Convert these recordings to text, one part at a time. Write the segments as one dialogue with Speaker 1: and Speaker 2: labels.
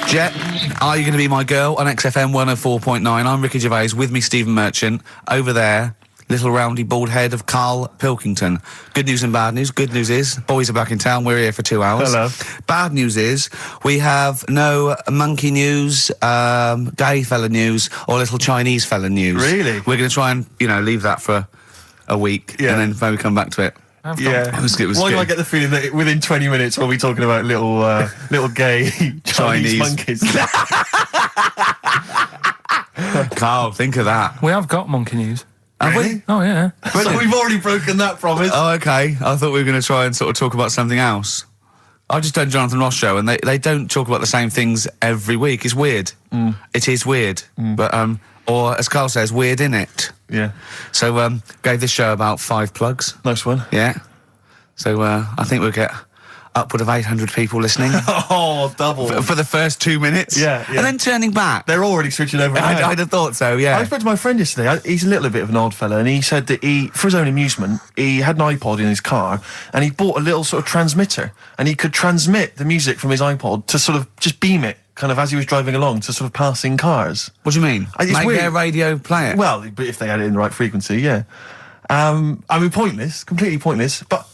Speaker 1: Jet, are you going to be my girl on XFM 104.9? I'm Ricky Gervais, with me Stephen Merchant. Over there, little roundy bald head of Karl Pilkington. Good news and bad news. Good news is, boys are back in town. We're here for 2 hours.
Speaker 2: Hello.
Speaker 1: Bad news is, we have no monkey news, gay fella news, or little Chinese fella news.
Speaker 2: Really?
Speaker 1: We're going to try and, you know, leave that for a week, and then maybe come back to it.
Speaker 2: Yeah.
Speaker 1: It was
Speaker 2: Why do
Speaker 1: good.
Speaker 2: I get the feeling that within 20 minutes we'll be talking about little gay Chinese monkeys?
Speaker 1: Karl, think of that.
Speaker 3: We have got monkey news.
Speaker 1: Have we?
Speaker 3: Oh, yeah.
Speaker 2: So we've already broken that promise.
Speaker 1: Oh, okay. I thought we were going to try and sort of talk about something else. I just done Jonathan Ross show, and they don't talk about the same things every week. It's weird. It is weird. But, or as Karl says, weird innit?
Speaker 2: Yeah.
Speaker 1: So, gave this show about 5 plugs.
Speaker 2: Nice one.
Speaker 1: Yeah. So, I think we'll get upward of 800 people listening.
Speaker 2: Oh, double.
Speaker 1: For the first 2 minutes.
Speaker 2: Yeah.
Speaker 1: And then turning back.
Speaker 2: They're already switching over.
Speaker 1: I'd have thought so, yeah.
Speaker 2: I spoke to my friend yesterday. He's a little bit of an odd fella, and he said that for his own amusement, he had an iPod in his car, and he bought a little sort of transmitter, and he could transmit the music from his iPod to sort of just beam it, kind of as he was driving along, to sort of passing cars.
Speaker 1: What do you mean?
Speaker 2: It's
Speaker 1: Make
Speaker 2: weird.
Speaker 1: their radio play it?
Speaker 2: Well, but if they had it in the right frequency, yeah. I mean, pointless, completely pointless, but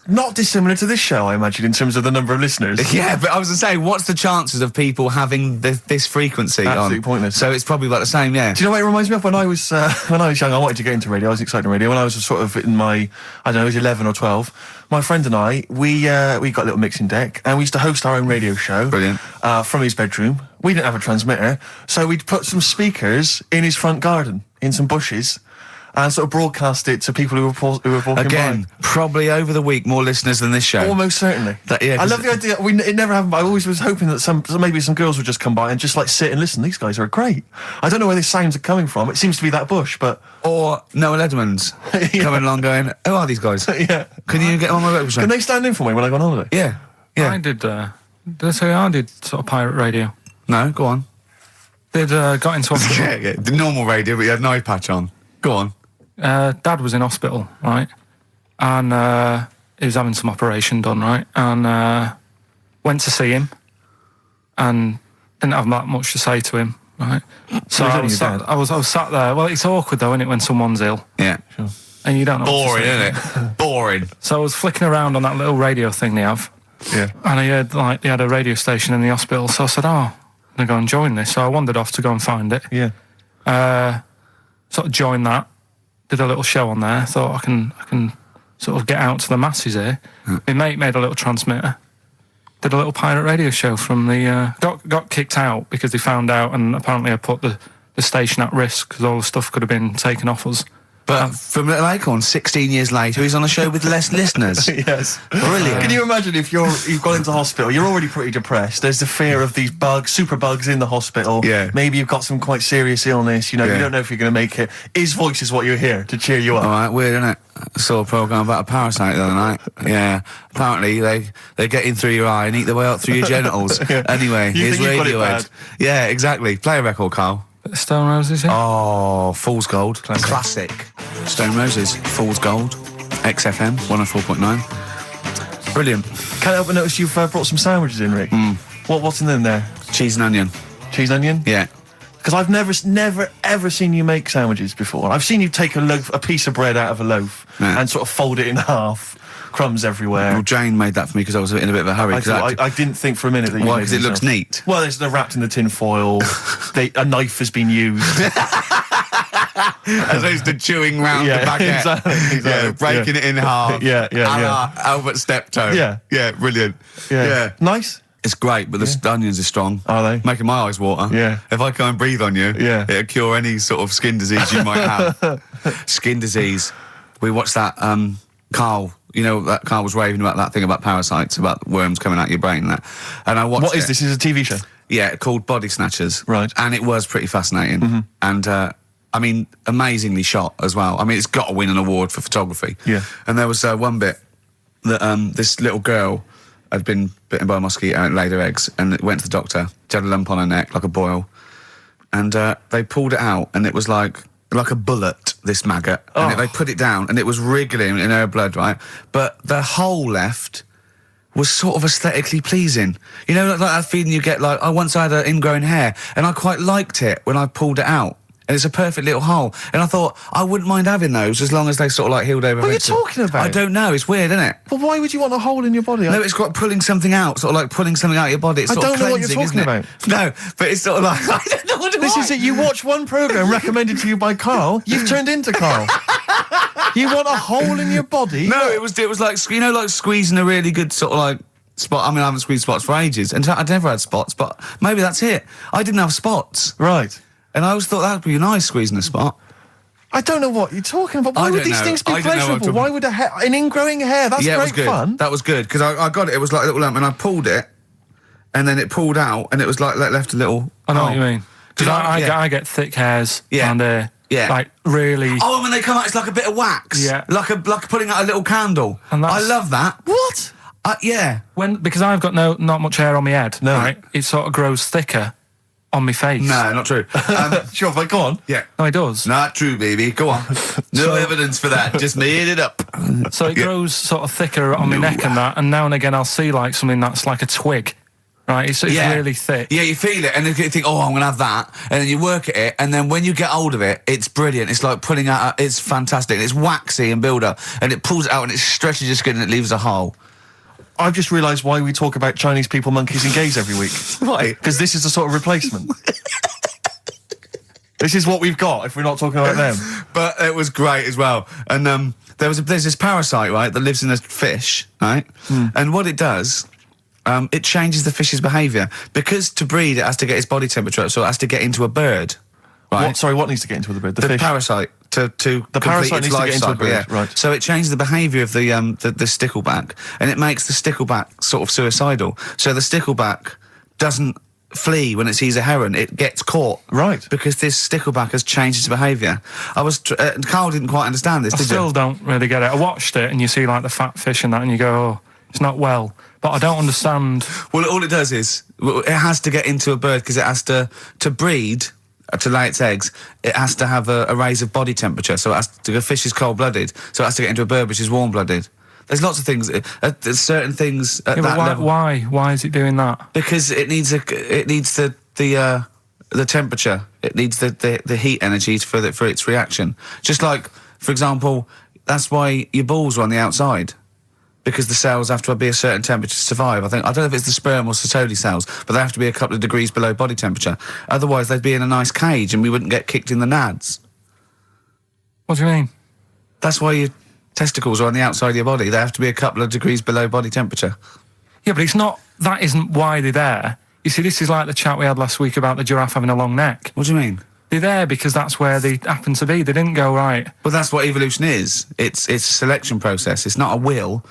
Speaker 2: not dissimilar to this show, I imagine, in terms of the number of listeners.
Speaker 1: Yeah, but I was going to say, what's the chances of people having this frequency
Speaker 2: Absolutely
Speaker 1: on?
Speaker 2: pointless.
Speaker 1: So it's probably about the same, yeah.
Speaker 2: Do you know what it reminds me of? When I was young, I wanted to get into radio. I was excited in radio. When I was sort of in my, I don't know, I was 11 or 12, my friend and I, we got a little mixing deck, and we used to host our own radio show.
Speaker 1: Brilliant.
Speaker 2: From his bedroom. We didn't have a transmitter, so we'd put some speakers in his front garden, in some bushes, and sort of broadcast it to people who were walking
Speaker 1: Again,
Speaker 2: by.
Speaker 1: probably over the week more listeners than this show.
Speaker 2: Almost certainly.
Speaker 1: Yeah,
Speaker 2: I love the idea. It never happened, but I always was hoping that maybe some girls would just come by and just like sit and listen. These guys are great. I don't know where these sounds are coming from. It seems to be that bush, but...
Speaker 1: Or Noel Edmonds coming along going, who are these guys?
Speaker 2: Yeah.
Speaker 1: Can you get on my radio show?
Speaker 2: Can they stand in for me when I go on holiday?
Speaker 1: Yeah. Yeah.
Speaker 3: I did sort of pirate radio.
Speaker 1: No, go on.
Speaker 3: Got into hospital.
Speaker 1: Yeah, the normal radio, but you had an eye patch on. Go on.
Speaker 3: Dad was in hospital, right? And he was having some operation done, right? And went to see him and didn't have that much to say to him, right? So I was sat there. Well, it's awkward though, isn't it, when someone's ill?
Speaker 1: Yeah.
Speaker 3: Sure. And you don't know.
Speaker 1: Boring, isn't it? Boring.
Speaker 3: So I was flicking around on that little radio thing they have.
Speaker 2: Yeah.
Speaker 3: And I heard they had a radio station in the hospital. So I said, I'm going to go and join this. So I wandered off to go and find it.
Speaker 2: Yeah.
Speaker 3: Sort of joined that. Did a little show on there. Thought I can sort of get out to the masses here. My mate made a little transmitter. Did a little pirate radio show from the... got kicked out because they found out, and apparently I put the station at risk because all the stuff could have been taken off us.
Speaker 1: But from Little Acorn, 16 years later, he's on a show with less listeners.
Speaker 2: Yes.
Speaker 1: Brilliant.
Speaker 2: Can you imagine if you've gone into hospital, you're already pretty depressed, there's the fear of these super bugs in the hospital.
Speaker 1: Yeah.
Speaker 2: Maybe you've got some quite serious illness, you don't know if you're going to make it. His voice is what you hear to cheer you up.
Speaker 1: All right, weird, isn't it? I saw a programme about a parasite the other night. Yeah. Apparently, they get in through your eye and eat their way up through your genitals. Anyway,
Speaker 2: You
Speaker 1: here's
Speaker 2: think you've got it
Speaker 1: Radiohead.
Speaker 2: bad?
Speaker 1: Yeah, exactly. Play a record, Karl.
Speaker 3: Stone Roses, yeah?
Speaker 1: Oh, Fool's Gold. Classic. Stone Roses, Fool's Gold. XFM, 104.9. Brilliant.
Speaker 2: Can't help but notice you've brought some sandwiches in, Rick. What's in there?
Speaker 1: Cheese and onion.
Speaker 2: Cheese and onion?
Speaker 1: Yeah.
Speaker 2: Because I've never, ever seen you make sandwiches before. I've seen you take a piece of bread out of a loaf and sort of fold it in half. Crumbs everywhere.
Speaker 1: Well, Jane made that for me because I was in a bit of a hurry.
Speaker 2: I didn't think for a minute that you
Speaker 1: Why?
Speaker 2: made
Speaker 1: Because it looks
Speaker 2: yourself.
Speaker 1: neat.
Speaker 2: Well, they're wrapped in the tin foil. A knife has been used.
Speaker 1: As opposed to chewing round the baguette.
Speaker 2: Exactly.
Speaker 1: Yeah, breaking it in half.
Speaker 2: Yeah.
Speaker 1: Albert Steptoe.
Speaker 2: Yeah,
Speaker 1: brilliant.
Speaker 2: Yeah. Nice.
Speaker 1: It's great, but the onions are strong.
Speaker 2: Are they?
Speaker 1: Making my eyes water.
Speaker 2: Yeah.
Speaker 1: If I go and breathe on you, it'll cure any sort of skin disease you might have. Skin disease. We watched that, Karl, you know, that Karl was raving about that thing about parasites, about worms coming out your brain and that. And I watched
Speaker 2: What is this? Is it a TV show?
Speaker 1: Yeah, called Body Snatchers.
Speaker 2: Right.
Speaker 1: And it was pretty fascinating. And, I mean, amazingly shot as well. I mean, it's got to win an award for photography.
Speaker 2: Yeah.
Speaker 1: And there was one bit that this little girl had been bitten by a mosquito and laid her eggs, and it went to the doctor. She had a lump on her neck, like a boil. And they pulled it out, and it was like a bullet, this maggot. And they put it down, and it was wriggling in her blood, right? But the hole left was sort of aesthetically pleasing. You know, like that feeling you get, like, I once had an ingrown hair, and I quite liked it when I pulled it out. And it's a perfect little hole. And I thought, I wouldn't mind having those as long as they sort of, like, healed over.
Speaker 2: What are you talking about?
Speaker 1: I don't know, it's weird, isn't it?
Speaker 2: But why would you want a hole in your body?
Speaker 1: No, it's got pulling something out, sort of like pulling something out of your body. It's
Speaker 2: I
Speaker 1: sort of
Speaker 2: don't know what you're
Speaker 1: cleansing,
Speaker 2: talking
Speaker 1: isn't it? No, but it's sort of like, I don't know what it
Speaker 2: This is it. You watch one programme recommended to you by Karl, you've turned into Karl. You want a hole in your body?
Speaker 1: No, it was like, you know, like squeezing a really good sort of like spot. I mean, I haven't squeezed spots for ages, and I'd never had spots, but maybe that's it. I didn't have spots.
Speaker 2: Right.
Speaker 1: And I always thought that would be nice, squeezing a spot.
Speaker 2: I don't know what you're talking about. Why would these things be pleasurable? Why would an ingrowing hair? That's
Speaker 1: yeah,
Speaker 2: great
Speaker 1: it was good.
Speaker 2: fun.
Speaker 1: That was good, because I got it. It was like a little lump, and I pulled it, and then it pulled out, and it was like left a little...
Speaker 3: I know what you mean. Because I get thick hairs and like really...
Speaker 1: Oh, when they come out, it's like a bit of wax.
Speaker 3: Yeah.
Speaker 1: Like putting out a little candle.
Speaker 3: And
Speaker 1: I love that.
Speaker 2: What?
Speaker 1: Yeah.
Speaker 3: Because I've got not much hair on my head, right? It sort of grows thicker on my face.
Speaker 1: No, not true.
Speaker 2: Sure, but go on.
Speaker 1: Yeah.
Speaker 3: No, it does.
Speaker 1: Not true, baby. Go on. No evidence for that. Just made it up.
Speaker 3: So it grows sort of thicker on my neck and that, and now and again I'll see like something that's like a twig, right? It's really thick.
Speaker 1: Yeah, you feel it, and then you think, oh, I'm going to have that, and then you work at it, and then when you get hold of it, it's brilliant. It's like pulling out, it's fantastic. It's waxy and build up, and it pulls it out, and it stretches your skin, and it leaves a hole.
Speaker 2: I've just realised why we talk about Chinese people, monkeys and gays every week.
Speaker 1: Why?
Speaker 2: Because this is a sort of replacement. This is what we've got if we're not talking about them.
Speaker 1: But it was great as well. And there's this parasite, right, that lives in a fish, right? And what it does, it changes the fish's behaviour. Because to breed, it has to get its body temperature up, so it has to get into a bird. Right?
Speaker 2: What needs to get into the bird? The fish?
Speaker 1: Parasite. To
Speaker 2: the parasite needs to get into a bird,
Speaker 1: yeah.
Speaker 2: right.
Speaker 1: So it changes the behaviour of the stickleback, and it makes the stickleback sort of suicidal. So the stickleback doesn't flee when it sees a heron, it gets caught.
Speaker 2: Right.
Speaker 1: Because this stickleback has changed its behaviour. Karl didn't quite understand this,
Speaker 3: I still don't really get it. I watched it, and you see like the fat fish and that, and you go, oh, it's not well. But I don't understand.
Speaker 1: Well, all it does is, it has to get into a bird, because it has to breed, to lay its eggs, it has to have a raise of body temperature. So the fish is cold-blooded, so it has to get into a bird which is warm-blooded. There's lots of things. There's certain things at that level.
Speaker 3: Why is it doing that?
Speaker 1: Because it needs the temperature. It needs the heat energy for its reaction. Just like, for example, that's why your balls are on the outside. Because the cells have to be a certain temperature to survive. I don't know if it's the sperm or Sertoli cells, but they have to be a couple of degrees below body temperature. Otherwise, they'd be in a nice cage and we wouldn't get kicked in the nads.
Speaker 3: What do you mean?
Speaker 1: That's why your testicles are on the outside of your body. They have to be a couple of degrees below body temperature.
Speaker 3: Yeah, but that isn't why they're there. You see, this is like the chat we had last week about the giraffe having a long neck.
Speaker 1: What do you mean?
Speaker 3: They're there because that's where they happen to be. They didn't go, right.
Speaker 1: Well, that's what evolution is. It's a selection process. It's not a will.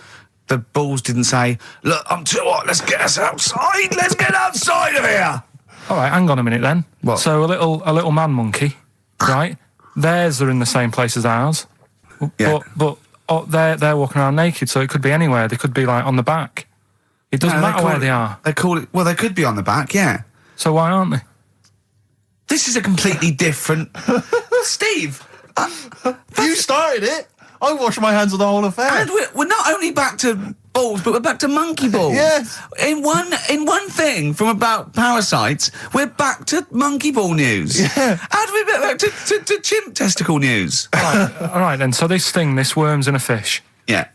Speaker 1: The balls didn't say, look, I'm too hot, let's get us outside, let's get outside of here.
Speaker 3: All right, hang on a minute then.
Speaker 1: What?
Speaker 3: So a little man monkey, right? Theirs are in the same place as ours.
Speaker 1: Yeah.
Speaker 3: But they're walking around naked, so it could be anywhere. They could be like on the back. It doesn't matter where they are.
Speaker 1: They call it, well, they could be on the back, yeah.
Speaker 3: So why aren't they?
Speaker 1: This is a completely different... Steve!
Speaker 2: You started it. I wash my hands of the whole affair.
Speaker 1: And we're not only back to balls, but we're back to monkey balls.
Speaker 2: Yes.
Speaker 1: In one thing from about parasites, we're back to monkey ball news.
Speaker 2: Yeah.
Speaker 1: How do we get back to chimp testicle news?
Speaker 3: All right then. So this worm's in a fish.
Speaker 1: Yeah.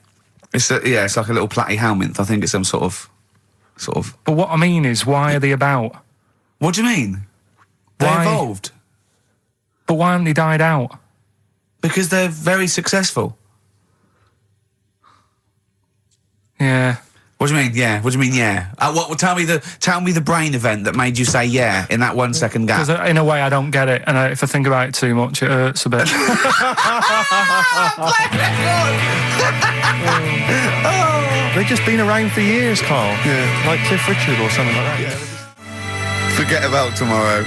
Speaker 1: It's like a little platyhelminth. I think it's some sort of.
Speaker 3: But what I mean is, why are they about?
Speaker 1: What do you mean? They
Speaker 3: Why?
Speaker 1: evolved.
Speaker 3: But why haven't they died out?
Speaker 1: Because they're very successful.
Speaker 3: Yeah.
Speaker 1: What do you mean? Yeah. What do you mean? Yeah. Tell me the brain event that made you say yeah in that 1 second gap.
Speaker 3: Because in a way I don't get it, and if I think about it too much, it hurts a bit.
Speaker 2: They've just been around for years, Karl.
Speaker 1: Yeah.
Speaker 2: Like Cliff Richard or something like that.
Speaker 1: Forget About Tomorrow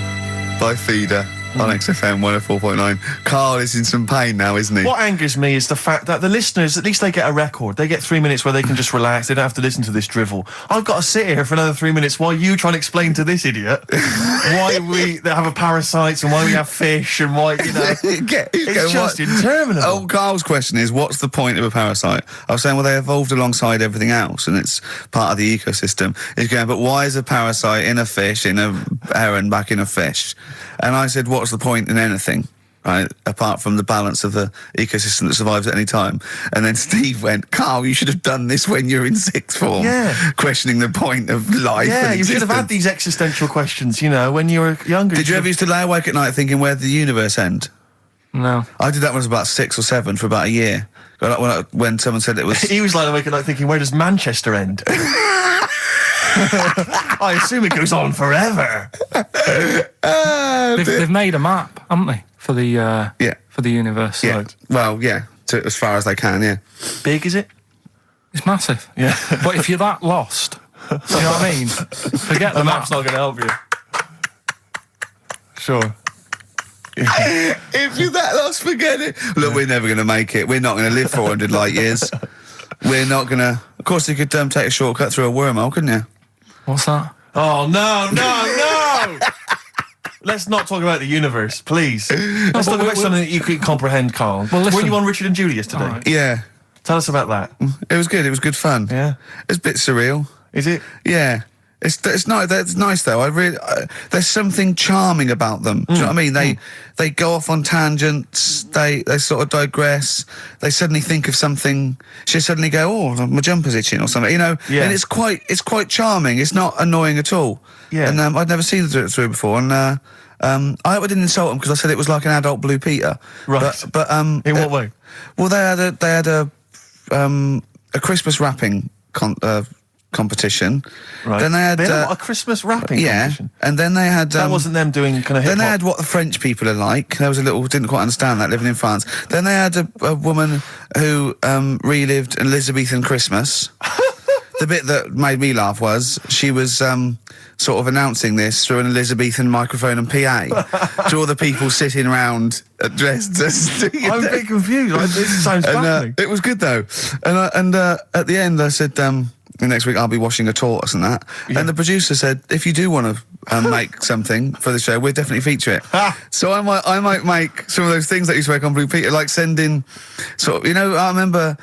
Speaker 1: by Feeder. on XFM 104.9. Karl is in some pain now, isn't he?
Speaker 2: What angers me is the fact that the listeners, at least they get a record. They get 3 minutes where they can just relax. They don't have to listen to this drivel. I've got to sit here for another 3 minutes while you try and explain to this idiot why we have a parasites and why we have fish and why, it's just interminable.
Speaker 1: Oh, Karl's question is, what's the point of a parasite? I was saying, well, they evolved alongside everything else and it's part of the ecosystem. He's going, but why is a parasite in a fish, in a heron, back in a fish? And I said, what's the point in anything, right, apart from the balance of the ecosystem that survives at any time? And then Steve went, Karl, you should have done this when you were in sixth form, questioning the point of life.
Speaker 2: Yeah, you should have had these existential questions, when you were younger.
Speaker 1: Did you ever used to lay awake at night thinking, where did the universe end?
Speaker 3: No.
Speaker 1: I did that when I was about 6 or 7 for about a year. When someone said it was...
Speaker 2: He was lying awake at night thinking, where does Manchester end? I assume it goes on forever.
Speaker 3: They've made a map, haven't they, for the for the universe?
Speaker 1: Yeah. Well, yeah, as far as they can. Yeah.
Speaker 2: Big is it?
Speaker 3: It's massive.
Speaker 2: Yeah.
Speaker 3: But if you're that lost, you know what I mean? Forget the
Speaker 2: map's
Speaker 3: map.
Speaker 2: not going to help you. Sure.
Speaker 1: If you're that lost, forget it. Look, we're never going to make it. We're not going to live 400 light years. We're not going to... Of course, you could take a shortcut through a wormhole, couldn't you?
Speaker 3: What's that?
Speaker 2: Oh, no! Let's not talk about the universe, please. Let's talk about something that you could comprehend, Karl.
Speaker 3: Well,
Speaker 2: were you on Richard and Julius today?
Speaker 3: Right.
Speaker 1: Yeah.
Speaker 2: Tell us about that.
Speaker 1: It was good. It was good fun.
Speaker 2: Yeah.
Speaker 1: It's a bit surreal.
Speaker 2: Is it?
Speaker 1: Yeah. It's nice. It's nice though. There's something charming about them. Do you know what I mean? They go off on tangents. They sort of digress. They suddenly think of something. She suddenly go, "Oh, my jumper's itching" or something. Yeah. And it's quite charming. It's not annoying at all. Yeah. And I'd never seen them do it through before. And I hope I didn't insult them because I said it was like an adult Blue Peter.
Speaker 2: Right.
Speaker 1: But
Speaker 2: in what way?
Speaker 1: Well, they had a Christmas wrapping competition.
Speaker 2: Right.
Speaker 1: Then they had
Speaker 2: a Christmas wrapping competition.
Speaker 1: And then they had
Speaker 2: that wasn't them doing kind of hip-hop.
Speaker 1: Then they had what the French people are like. There was a little, didn't quite understand that, living in France. Then they had a woman who relived an Elizabethan Christmas. The bit that made me laugh was she was sort of announcing this through an Elizabethan microphone and PA to all the people sitting around dressed as...
Speaker 2: I'm a bit confused. This sounds baffling.
Speaker 1: It was good though. And at the end I said... next week I'll be washing a tortoise and that. Yeah. And the producer said, if you do want to make something for the show, we'll definitely feature it. So I might make some of those things that you spoke on Blue Peter, like send in sort of, I remember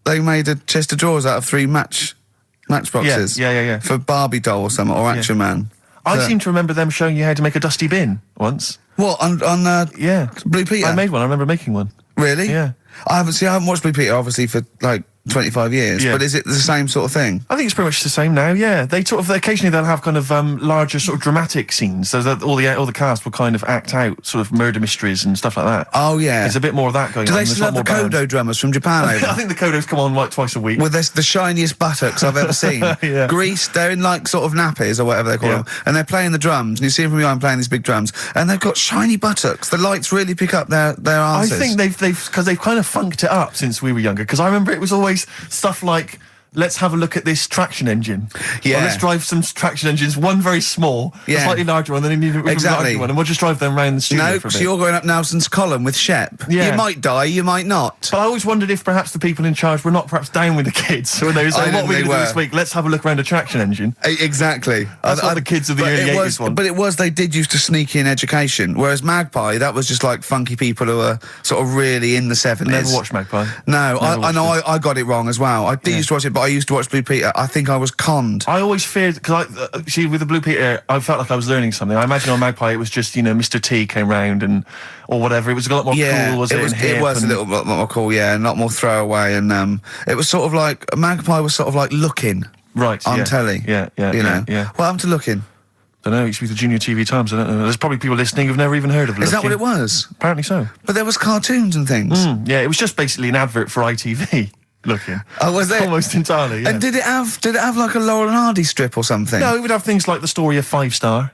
Speaker 1: they made a chest of drawers out of 3 matchboxes.
Speaker 2: Yeah.
Speaker 1: For Barbie doll or something, or Action Man.
Speaker 2: I seem to remember them showing you how to make a dusty bin once.
Speaker 1: What, on Blue Peter?
Speaker 2: I made one, I remember making one.
Speaker 1: Really?
Speaker 2: Yeah.
Speaker 1: I haven't watched Blue Peter obviously for like 25 years, but is it the same sort of thing?
Speaker 2: I think it's pretty much the same now, yeah. They occasionally they'll have kind of larger sort of dramatic scenes, so that all the cast will kind of act out sort of murder mysteries and stuff like that.
Speaker 1: Oh, yeah.
Speaker 2: There's a bit more of that going on.
Speaker 1: Do they still have the Kodo drummers from Japan over?
Speaker 2: I think the Kodos come on like twice a week.
Speaker 1: Well, there's the shiniest buttocks I've ever seen.
Speaker 2: Yeah.
Speaker 1: Greased, they're in like sort of nappies or whatever they call them, and they're playing the drums, and you see them from behind playing these big drums, and they've got shiny buttocks. The lights really pick up their arses.
Speaker 2: I think they've kind of funked it up since we were younger, because I remember it was always stuff like, let's have a look at this traction engine. Yeah. Or let's drive some traction engines, one very small, a slightly larger one, then you need a larger one, and we'll just drive them around the studio for a bit.
Speaker 1: So you're going up Nelson's column with Shep.
Speaker 2: Yeah.
Speaker 1: You might die, you might not.
Speaker 2: But I always wondered if perhaps the people in charge were not perhaps down with the kids. So when they were saying, what are we going to do this week? Let's have a look around a traction engine.
Speaker 1: Exactly.
Speaker 2: That's what the kids of the early 80s want.
Speaker 1: But they did used to sneak in education, whereas Magpie, that was just like funky people who were sort of really in the 70s.
Speaker 2: Never watched Magpie.
Speaker 1: No, I know I got it wrong as well. I did used to watch it, but I used to watch Blue Peter. I think I was conned.
Speaker 2: I always feared, because see, with the Blue Peter, I felt like I was learning something. I imagine on Magpie it was just, Mr. T came round or whatever. It was a lot more cool, was it?
Speaker 1: It was a little bit more cool, yeah, and a lot more throwaway. And it was sort of like, Magpie was sort of like Looking.
Speaker 2: Right,
Speaker 1: on telly.
Speaker 2: Yeah.
Speaker 1: What happened to Looking?
Speaker 2: I don't know, it used to be the Junior TV Times, I don't know. There's probably people listening who've never even heard of Looking.
Speaker 1: Is that what it was?
Speaker 2: Apparently so.
Speaker 1: But there was cartoons and things.
Speaker 2: Yeah, it was just basically an advert for ITV. Looking.
Speaker 1: Oh, was it?
Speaker 2: Almost entirely, yeah.
Speaker 1: And did it have like a Laurel and Hardy strip or something?
Speaker 2: No, it would have things like the story of 5 Star.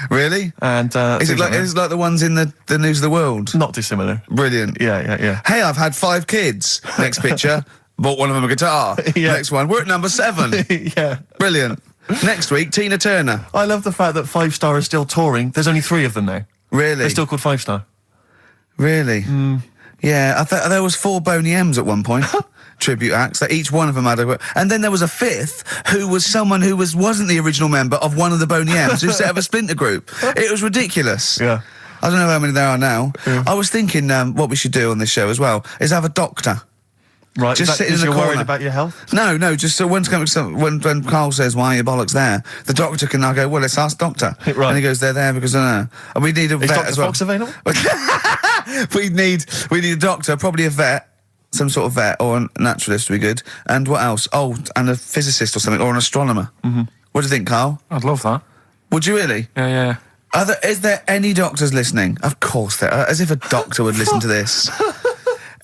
Speaker 1: Really?
Speaker 2: And
Speaker 1: is it like the ones in the News of the World?
Speaker 2: Not dissimilar.
Speaker 1: Brilliant.
Speaker 2: Yeah.
Speaker 1: Hey, I've had 5 kids. Next picture, bought one of them a guitar.
Speaker 2: Yeah.
Speaker 1: Next one, we're at number 7.
Speaker 2: Yeah.
Speaker 1: Brilliant. Next week, Tina Turner.
Speaker 2: I love the fact that 5 Star is still touring. There's only 3 of them now.
Speaker 1: Really?
Speaker 2: They're still called 5 Star.
Speaker 1: Really? Yeah, I thought there was 4 Boney M's at one point. Tribute acts that each one of them had a, and then there was a 5th who was someone who wasn't the original member of one of the Boney M's who set up a splinter group. It was ridiculous.
Speaker 2: Yeah.
Speaker 1: I don't know how many there are now. Yeah. I was thinking what we should do on this show as well is have a doctor.
Speaker 2: Right,
Speaker 1: just sitting in the
Speaker 2: you're
Speaker 1: corner.
Speaker 2: worried about your health?
Speaker 1: No, just so when Karl says, why are your bollocks there? The doctor can now go, well, let's ask doctor.
Speaker 2: Right.
Speaker 1: And he goes, they're there because I don't know. And we need a vet
Speaker 2: Dr.
Speaker 1: as well.
Speaker 2: Fox available?
Speaker 1: we need a doctor, probably a vet, some sort of vet or a naturalist would be good. And what else? Oh, and a physicist or something, or an astronomer. Mm-hmm. What do you think, Karl?
Speaker 3: I'd love that.
Speaker 1: Would you really?
Speaker 3: Yeah.
Speaker 1: Is there any doctors listening? Of course there are. As if a doctor would listen to this.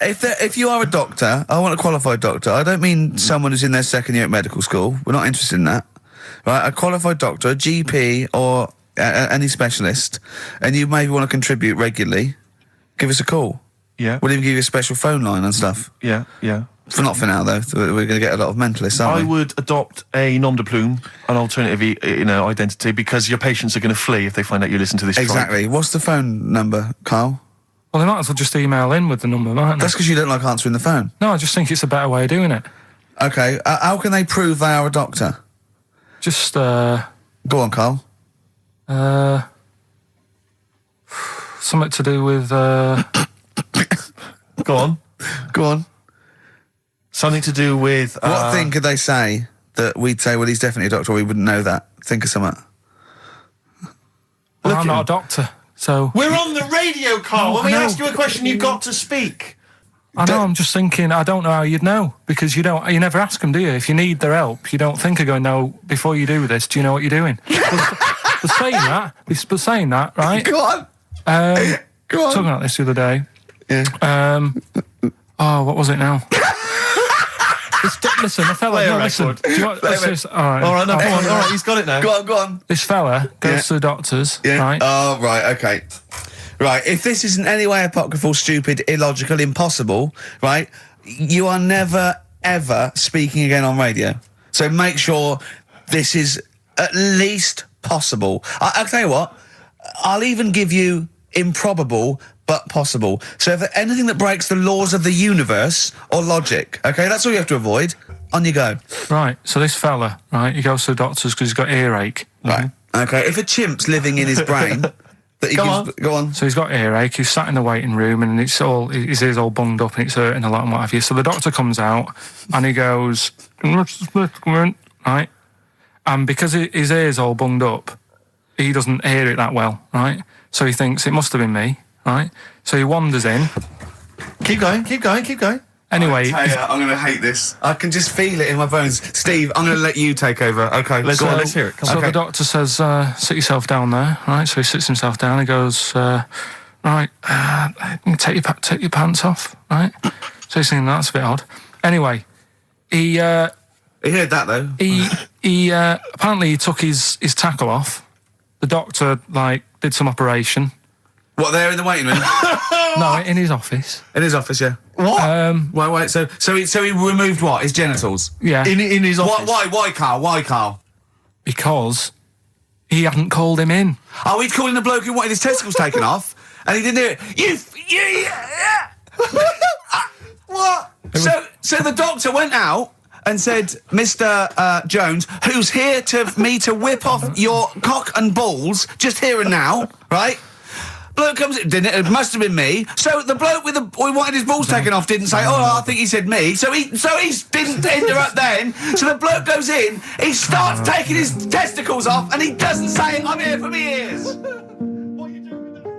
Speaker 1: If you are a doctor, I want a qualified doctor. I don't mean someone who's in their second year at medical school. We're not interested in that. Right? A qualified doctor, a GP or any specialist, and you maybe want to contribute regularly, give us a call.
Speaker 2: Yeah.
Speaker 1: We'll even give you a special phone line and stuff.
Speaker 2: Yeah.
Speaker 1: For not for now, though. We're going to get a lot of mentalists, aren't we?
Speaker 2: I would adopt a nom de plume, an alternative, identity, because your patients are going to flee if they find out you listen to this.
Speaker 1: Exactly.
Speaker 2: Tribe.
Speaker 1: What's the phone number, Karl?
Speaker 3: Well, they might as well just email in with the number, mightn't they?
Speaker 1: That's because you don't like answering the phone.
Speaker 3: No, I just think it's a better way of doing it.
Speaker 1: Okay. How can they prove they are a doctor?
Speaker 3: Just,
Speaker 1: Go on, Karl.
Speaker 3: something to do with,
Speaker 2: Go on. Something to do with...
Speaker 1: What thing could they say that we'd say, well, he's definitely a doctor, or we wouldn't know that? Think of something.
Speaker 3: well, I'm not a doctor, so...
Speaker 2: We're on the radio, Karl. When we ask you a question, you've got to speak.
Speaker 3: I know, I'm just thinking, I don't know how you'd know, because you never ask them, do you? If you need their help, you don't think of going, no, before you do this, do you know what you're doing? But saying that, right?
Speaker 1: Go on. Go on.
Speaker 3: Talking about this the other day.
Speaker 1: Yeah.
Speaker 3: What was it now? Listen, the fella...
Speaker 2: Play a
Speaker 3: listen.
Speaker 2: record.
Speaker 3: Do you want,
Speaker 1: Play
Speaker 3: this
Speaker 1: a
Speaker 3: is, all right.
Speaker 2: All right, no, go on. All right, he's got it now.
Speaker 1: Go on.
Speaker 3: This fella goes to the doctors, right?
Speaker 1: Oh, right, okay. Right, if this is in any way apocryphal, stupid, illogical, impossible, right, you are never, ever speaking again on radio. So make sure this is at least possible. I'll tell you what, I'll even give you improbable but possible. So if anything that breaks the laws of the universe or logic, okay, that's all you have to avoid. On you go.
Speaker 3: Right, so this fella, right, he goes to the doctors because he's got earache.
Speaker 1: Right, okay, if a chimp's living in his brain... Go on.
Speaker 3: So he's got earache, he's sat in the waiting room and his ear's all bunged up and it's hurting a lot and what have you. So the doctor comes out and he goes, right? And because his ear's all bunged up, he doesn't hear it that well, right? So he thinks it must have been me, right? So he wanders in.
Speaker 2: Keep going.
Speaker 3: Anyway,
Speaker 1: I'm going to hate this. I can just feel it in my bones. Steve, I'm going to let you take over. Okay,
Speaker 2: Let's hear it. Come
Speaker 3: so
Speaker 2: on.
Speaker 3: the doctor says, sit yourself down there, right? So he sits himself down. He goes, right, take your pants off, right? So he's thinking that's a bit odd. Anyway, he
Speaker 1: heard that though.
Speaker 3: He apparently he took his tackle off. The doctor did some operation.
Speaker 1: What, there in the waiting room?
Speaker 3: No, in his office.
Speaker 1: In his office, yeah.
Speaker 2: What?
Speaker 1: Wait. So he removed what? His genitals?
Speaker 3: Yeah.
Speaker 2: In his office.
Speaker 1: Why, Karl? Why, Karl?
Speaker 3: Because he hadn't called him in.
Speaker 1: Oh, he'd called in the bloke who wanted his testicles taken off, and he didn't do it. What? So the doctor went out and said, Mr. Jones, who's here to whip off your cock and balls just here and now, right? Bloke comes in, didn't it? It must have been me. So the bloke who wanted his balls taken off didn't say, I think he said me. So he didn't interrupt then. So the bloke goes in, he starts taking his testicles off, and he doesn't say, I'm here for me ears. What are you doing with that?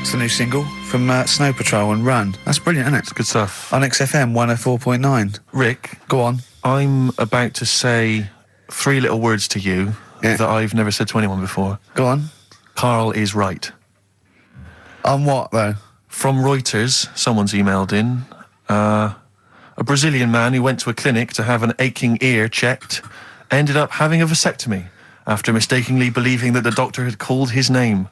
Speaker 1: It's the new single from Snow Patrol and Run. That's brilliant, isn't it?
Speaker 2: It's good stuff.
Speaker 1: On XFM 104.9.
Speaker 2: Rick,
Speaker 1: Go on.
Speaker 2: I'm about to say 3 little words to you
Speaker 1: Yeah.
Speaker 2: that I've never said to anyone before.
Speaker 1: Go on.
Speaker 2: Karl is right.
Speaker 1: On what, though?
Speaker 2: From Reuters, someone's emailed in. A Brazilian man who went to a clinic to have an aching ear checked ended up having a vasectomy after mistakenly believing that the doctor had called his name.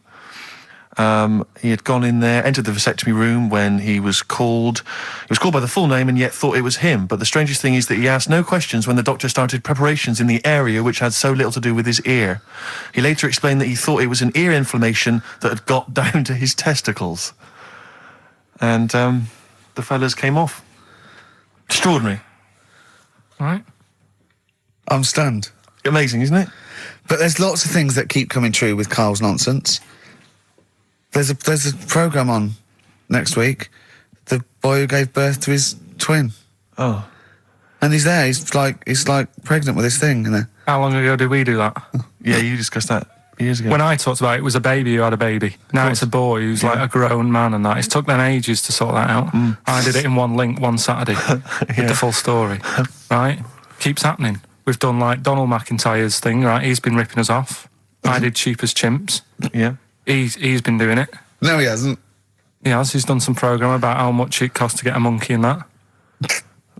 Speaker 2: He had gone in there, entered the vasectomy room when he was called. He was called by the full name and yet thought it was him. But the strangest thing is that he asked no questions when the doctor started preparations in the area which had so little to do with his ear. He later explained that he thought it was an ear inflammation that had got down to his testicles. And the fellas came off. Extraordinary.
Speaker 3: Right.
Speaker 1: I'm stunned.
Speaker 2: Amazing, isn't it?
Speaker 1: But there's lots of things that keep coming true with Karl's nonsense. There's a programme on next week. The boy who gave birth to his twin.
Speaker 2: Oh.
Speaker 1: And he's there. He's like pregnant with his thing, you know.
Speaker 3: How long ago did we do that?
Speaker 2: Yeah, you discussed that years ago.
Speaker 3: When I talked about it, it was a baby who had a baby. Now it's a boy who's like a grown man and that. It's took them ages to sort that out. I did it in one link one Saturday with the full story. Right? Keeps happening. We've done like Donald McIntyre's thing, right? He's been ripping us off. I did Cheap as Chimps.
Speaker 2: Yeah.
Speaker 3: He's been doing it.
Speaker 1: No, he hasn't.
Speaker 3: He has. He's done some programme about how much it costs to get a monkey and that.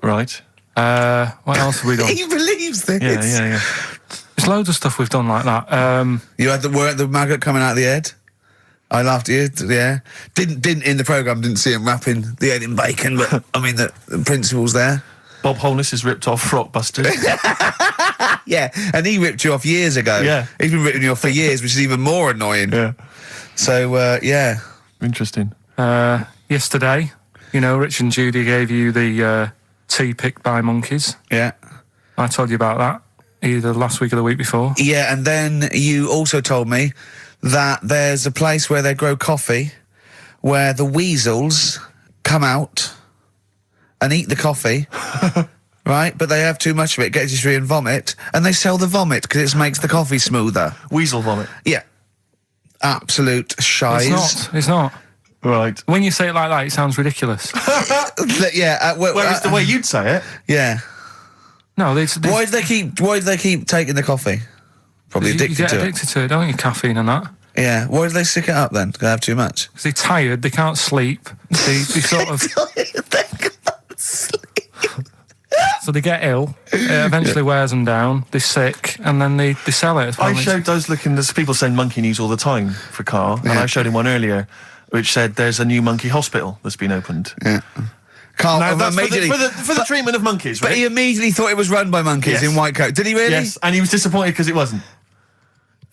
Speaker 2: Right.
Speaker 3: What else have we done?
Speaker 1: He believes this.
Speaker 2: Yeah.
Speaker 3: There's loads of stuff we've done like that.
Speaker 1: You had the maggot coming out of the head. I laughed at you, yeah. Didn't in the programme, didn't see him wrapping the head in bacon, but I mean the principle's there.
Speaker 2: Bob Holness is ripped off Rockbusters.
Speaker 1: Yeah, and he ripped you off years ago.
Speaker 2: Yeah.
Speaker 1: He's been ripping you off for years, which is even more annoying.
Speaker 2: Yeah.
Speaker 1: So, yeah.
Speaker 2: Interesting.
Speaker 3: Yesterday, you know, Rich and Judy gave you the tea picked by monkeys.
Speaker 1: Yeah.
Speaker 3: I told you about that either last week or the week before.
Speaker 1: Yeah, and then you also told me that there's a place where they grow coffee where the weasels come out and eat the coffee, right? But they have too much of it, get dysentery and vomit, and they sell the vomit because it makes the coffee smoother.
Speaker 2: Weasel vomit.
Speaker 1: Yeah. Absolute shies.
Speaker 3: It's not.
Speaker 2: Right.
Speaker 3: When you say it like that, it sounds ridiculous.
Speaker 1: Yeah.
Speaker 2: Whereas the way you'd say it.
Speaker 1: Yeah.
Speaker 3: No,
Speaker 1: Why do they keep taking the coffee? Probably
Speaker 3: you
Speaker 1: addicted
Speaker 3: get
Speaker 1: to
Speaker 3: addicted to it, don't you? Caffeine and that.
Speaker 1: it. Yeah. Why do they stick it up then? Because they have too much.
Speaker 3: Because they're tired, they can't sleep. They sort of.
Speaker 1: They can't sleep.
Speaker 3: So they get ill. It eventually wears them down. They're sick, and then they sell it.
Speaker 2: I showed those there's people send monkey news all the time for Karl, and I showed him one earlier which said there's a new monkey hospital that's been opened.
Speaker 1: Yeah. Karl
Speaker 2: Now, that's
Speaker 1: immediately
Speaker 2: for the treatment of monkeys, right?
Speaker 1: But he immediately thought it was run by monkeys in white coat. Did he really?
Speaker 2: Yes, and he was disappointed because it wasn't.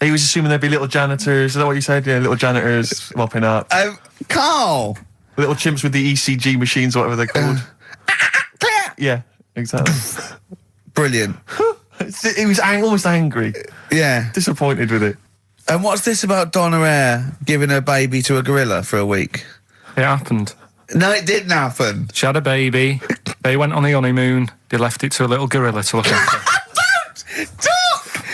Speaker 2: He was assuming there'd be little janitors. Is that what you said? Yeah, little janitors mopping up.
Speaker 1: Carl!
Speaker 2: Little chimps with the ECG machines, whatever they're called. Yeah, exactly.
Speaker 1: Brilliant.
Speaker 2: He was almost angry.
Speaker 1: Yeah.
Speaker 2: Disappointed with it.
Speaker 1: And what's this about Donna Eyre giving her baby to a gorilla for a week?
Speaker 3: It happened.
Speaker 1: No, it didn't happen.
Speaker 3: She had a baby. They went on the honeymoon. They left it to a little gorilla to look after.
Speaker 1: Don't talk!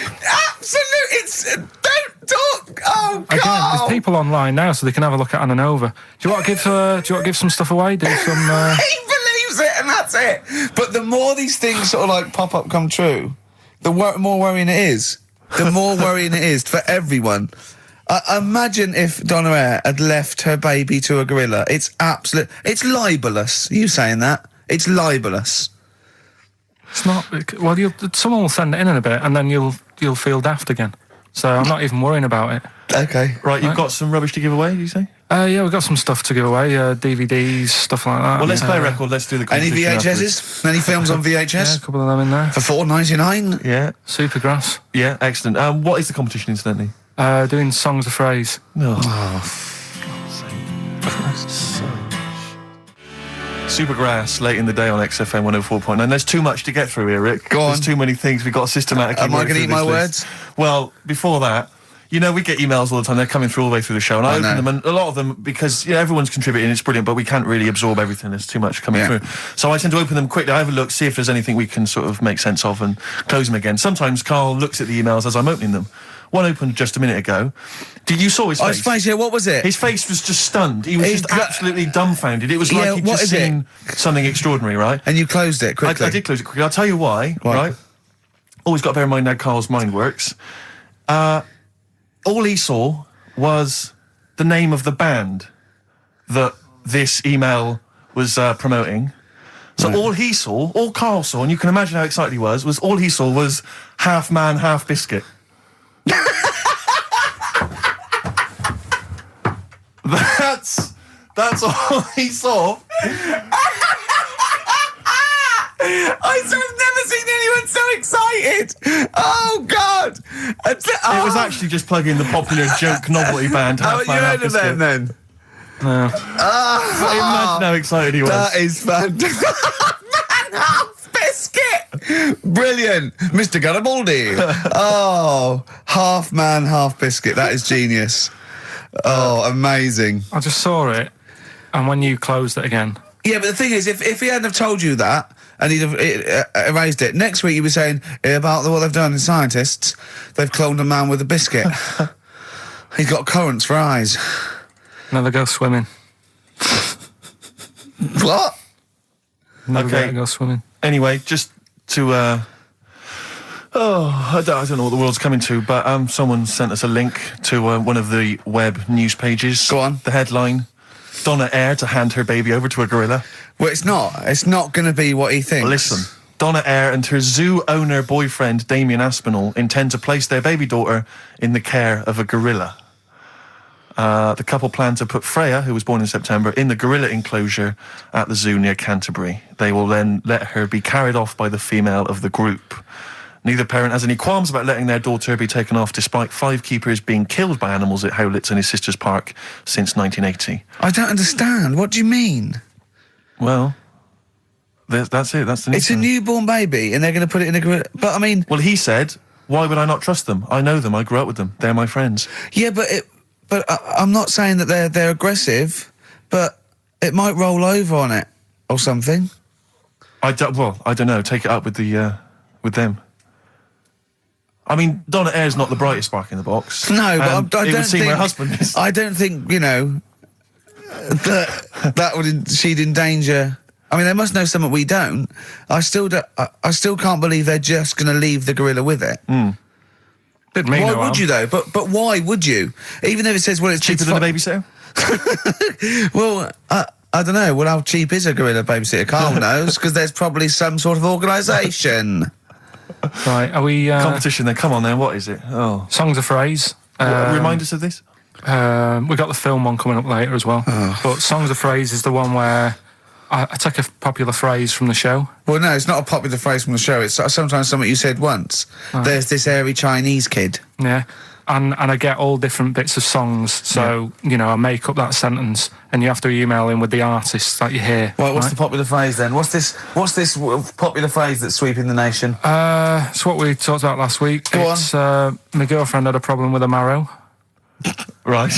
Speaker 1: Absolute, don't talk! Oh,
Speaker 3: Again,
Speaker 1: Karl!
Speaker 3: there's people online now, so they can have a look at Anna Nova. Do you want to give some stuff away? Do some.
Speaker 1: He believes it, and that's it. But the more these things sort of like pop up, come true, the more worrying it is. The more worrying it is for everyone. Imagine if Donna Eyre had left her baby to a gorilla. It's libelous. You saying that? It's libelous.
Speaker 3: It's not. Well, someone will send it in a bit, and then you'll feel daft again. So I'm not even worrying about it.
Speaker 1: Okay.
Speaker 2: Right, you've got some rubbish to give away, did you say?
Speaker 3: Yeah, we've got some stuff to give away, DVDs, stuff like that.
Speaker 2: Well, let's play a record, let's do the
Speaker 1: Any
Speaker 2: competition
Speaker 1: VHSs?
Speaker 2: afterwards.
Speaker 1: Any films on VHS?
Speaker 3: Yeah, a couple of them in there.
Speaker 1: For $4.99?
Speaker 2: Yeah,
Speaker 3: Supergrass.
Speaker 2: yeah, excellent. What is the competition, incidentally?
Speaker 3: Doing songs of phrase.
Speaker 2: Supergrass, late in the day on XFM 104.9. There's too much to get through here, Rick.
Speaker 1: Go on.
Speaker 2: There's too many things. We've got to systematically
Speaker 1: Am I
Speaker 2: work
Speaker 1: going to
Speaker 2: through
Speaker 1: eat my
Speaker 2: this
Speaker 1: words?
Speaker 2: list. Well, before that, you know, we get emails all the time. They're coming through all the way through the show, and I open them, and a lot of them, because everyone's contributing, it's brilliant, but we can't really absorb everything. There's too much coming through. So I tend to open them quickly. I have a look, see if there's anything we can sort of make sense of, and close them again. Sometimes Karl looks at the emails as I'm opening them. One opened just a minute ago. You saw his face?
Speaker 1: His face, yeah, what was it?
Speaker 2: His face was just stunned. He was just absolutely dumbfounded. It was like he'd just seen something extraordinary, right?
Speaker 1: And you closed it quickly.
Speaker 2: I did close it quickly. I'll tell you why, right? Always got to bear in mind how Karl's mind works. All he saw was the name of the band that this email was promoting. So all he saw, all Karl saw, and you can imagine how excited he was all he saw was Half Man, Half Biscuit. That's all he saw.
Speaker 1: I've never seen anyone so excited. Oh, God.
Speaker 2: It was actually just plugging the popular joke novelty band.
Speaker 1: Oh, you heard of them then?
Speaker 3: No.
Speaker 2: Imagine how excited he was.
Speaker 1: That is fantastic. Half biscuit. Brilliant. Mr. Garibaldi. Oh, half man, half biscuit. That is genius. Oh, amazing.
Speaker 3: I just saw it, and when you closed it again...
Speaker 1: Yeah, but the thing is, if he hadn't have told you that, and he'd have erased it, next week you'd be saying, about what they've done in scientists, they've cloned a man with a biscuit. He's got currants for eyes.
Speaker 3: Never go swimming.
Speaker 1: What?
Speaker 3: Never go swimming.
Speaker 2: Anyway, just to... I don't know what the world's coming to, but someone sent us a link to one of the web news pages.
Speaker 1: Go on.
Speaker 2: The headline, Donna Eyre to hand her baby over to a gorilla.
Speaker 1: Well, it's not. It's not going to be what he thinks.
Speaker 2: Well, listen, Donna Eyre and her zoo owner boyfriend, Damien Aspinall, intend to place their baby daughter in the care of a gorilla. The couple plan to put Freya, who was born in September, in the gorilla enclosure at the zoo near Canterbury. They will then let her be carried off by the female of the group. Neither parent has any qualms about letting their daughter be taken off, despite 5 keepers being killed by animals at Howlett's and his sister's park since 1980.
Speaker 1: I don't understand. What do you mean?
Speaker 2: Well, that's it. That's the news.
Speaker 1: It's a newborn baby, and they're going to put it in a gorilla. But I mean,
Speaker 2: well, he said, "Why would I not trust them? I know them. I grew up with them. They're my friends."
Speaker 1: yeah, but I'm not saying that they're aggressive, but it might roll over on it or something.
Speaker 2: I don't know. Take it up with with them. I mean, Donna Eyre's not the brightest spark in the box.
Speaker 1: No, but I
Speaker 2: it
Speaker 1: don't
Speaker 2: would seem
Speaker 1: think
Speaker 2: her husband is.
Speaker 1: I don't think that would she'd endanger. I mean, they must know something we don't. I still can't believe they're just going to leave the gorilla with it.
Speaker 3: Didn't mean
Speaker 1: Why
Speaker 3: no
Speaker 1: would
Speaker 3: harm.
Speaker 1: you though? But why would you? Even though it says, well, it's
Speaker 2: Cheaper than a babysitter?
Speaker 1: Well, I don't know. Well, how cheap is a gorilla babysitter? Karl knows, because there's probably some sort of organisation.
Speaker 3: Right, are we...
Speaker 2: Competition then. Come on then. What is it? Oh.
Speaker 3: Songs of Phrase.
Speaker 2: Remind us of this?
Speaker 3: We got the film one coming up later as well. But Songs of Phrase is the one where I take a popular phrase from the show.
Speaker 1: Well, no, it's not a popular phrase from the show. It's sometimes something you said once. There's this airy Chinese kid.
Speaker 3: Yeah. And I get all different bits of songs, so, I make up that sentence, and you have to email in with the artists that you hear.
Speaker 1: Right, what's the popular phrase then? What's this popular phrase that's sweeping the nation?
Speaker 3: It's what we talked about last week.
Speaker 1: Go
Speaker 3: on. My girlfriend had a problem with a marrow.
Speaker 2: Right.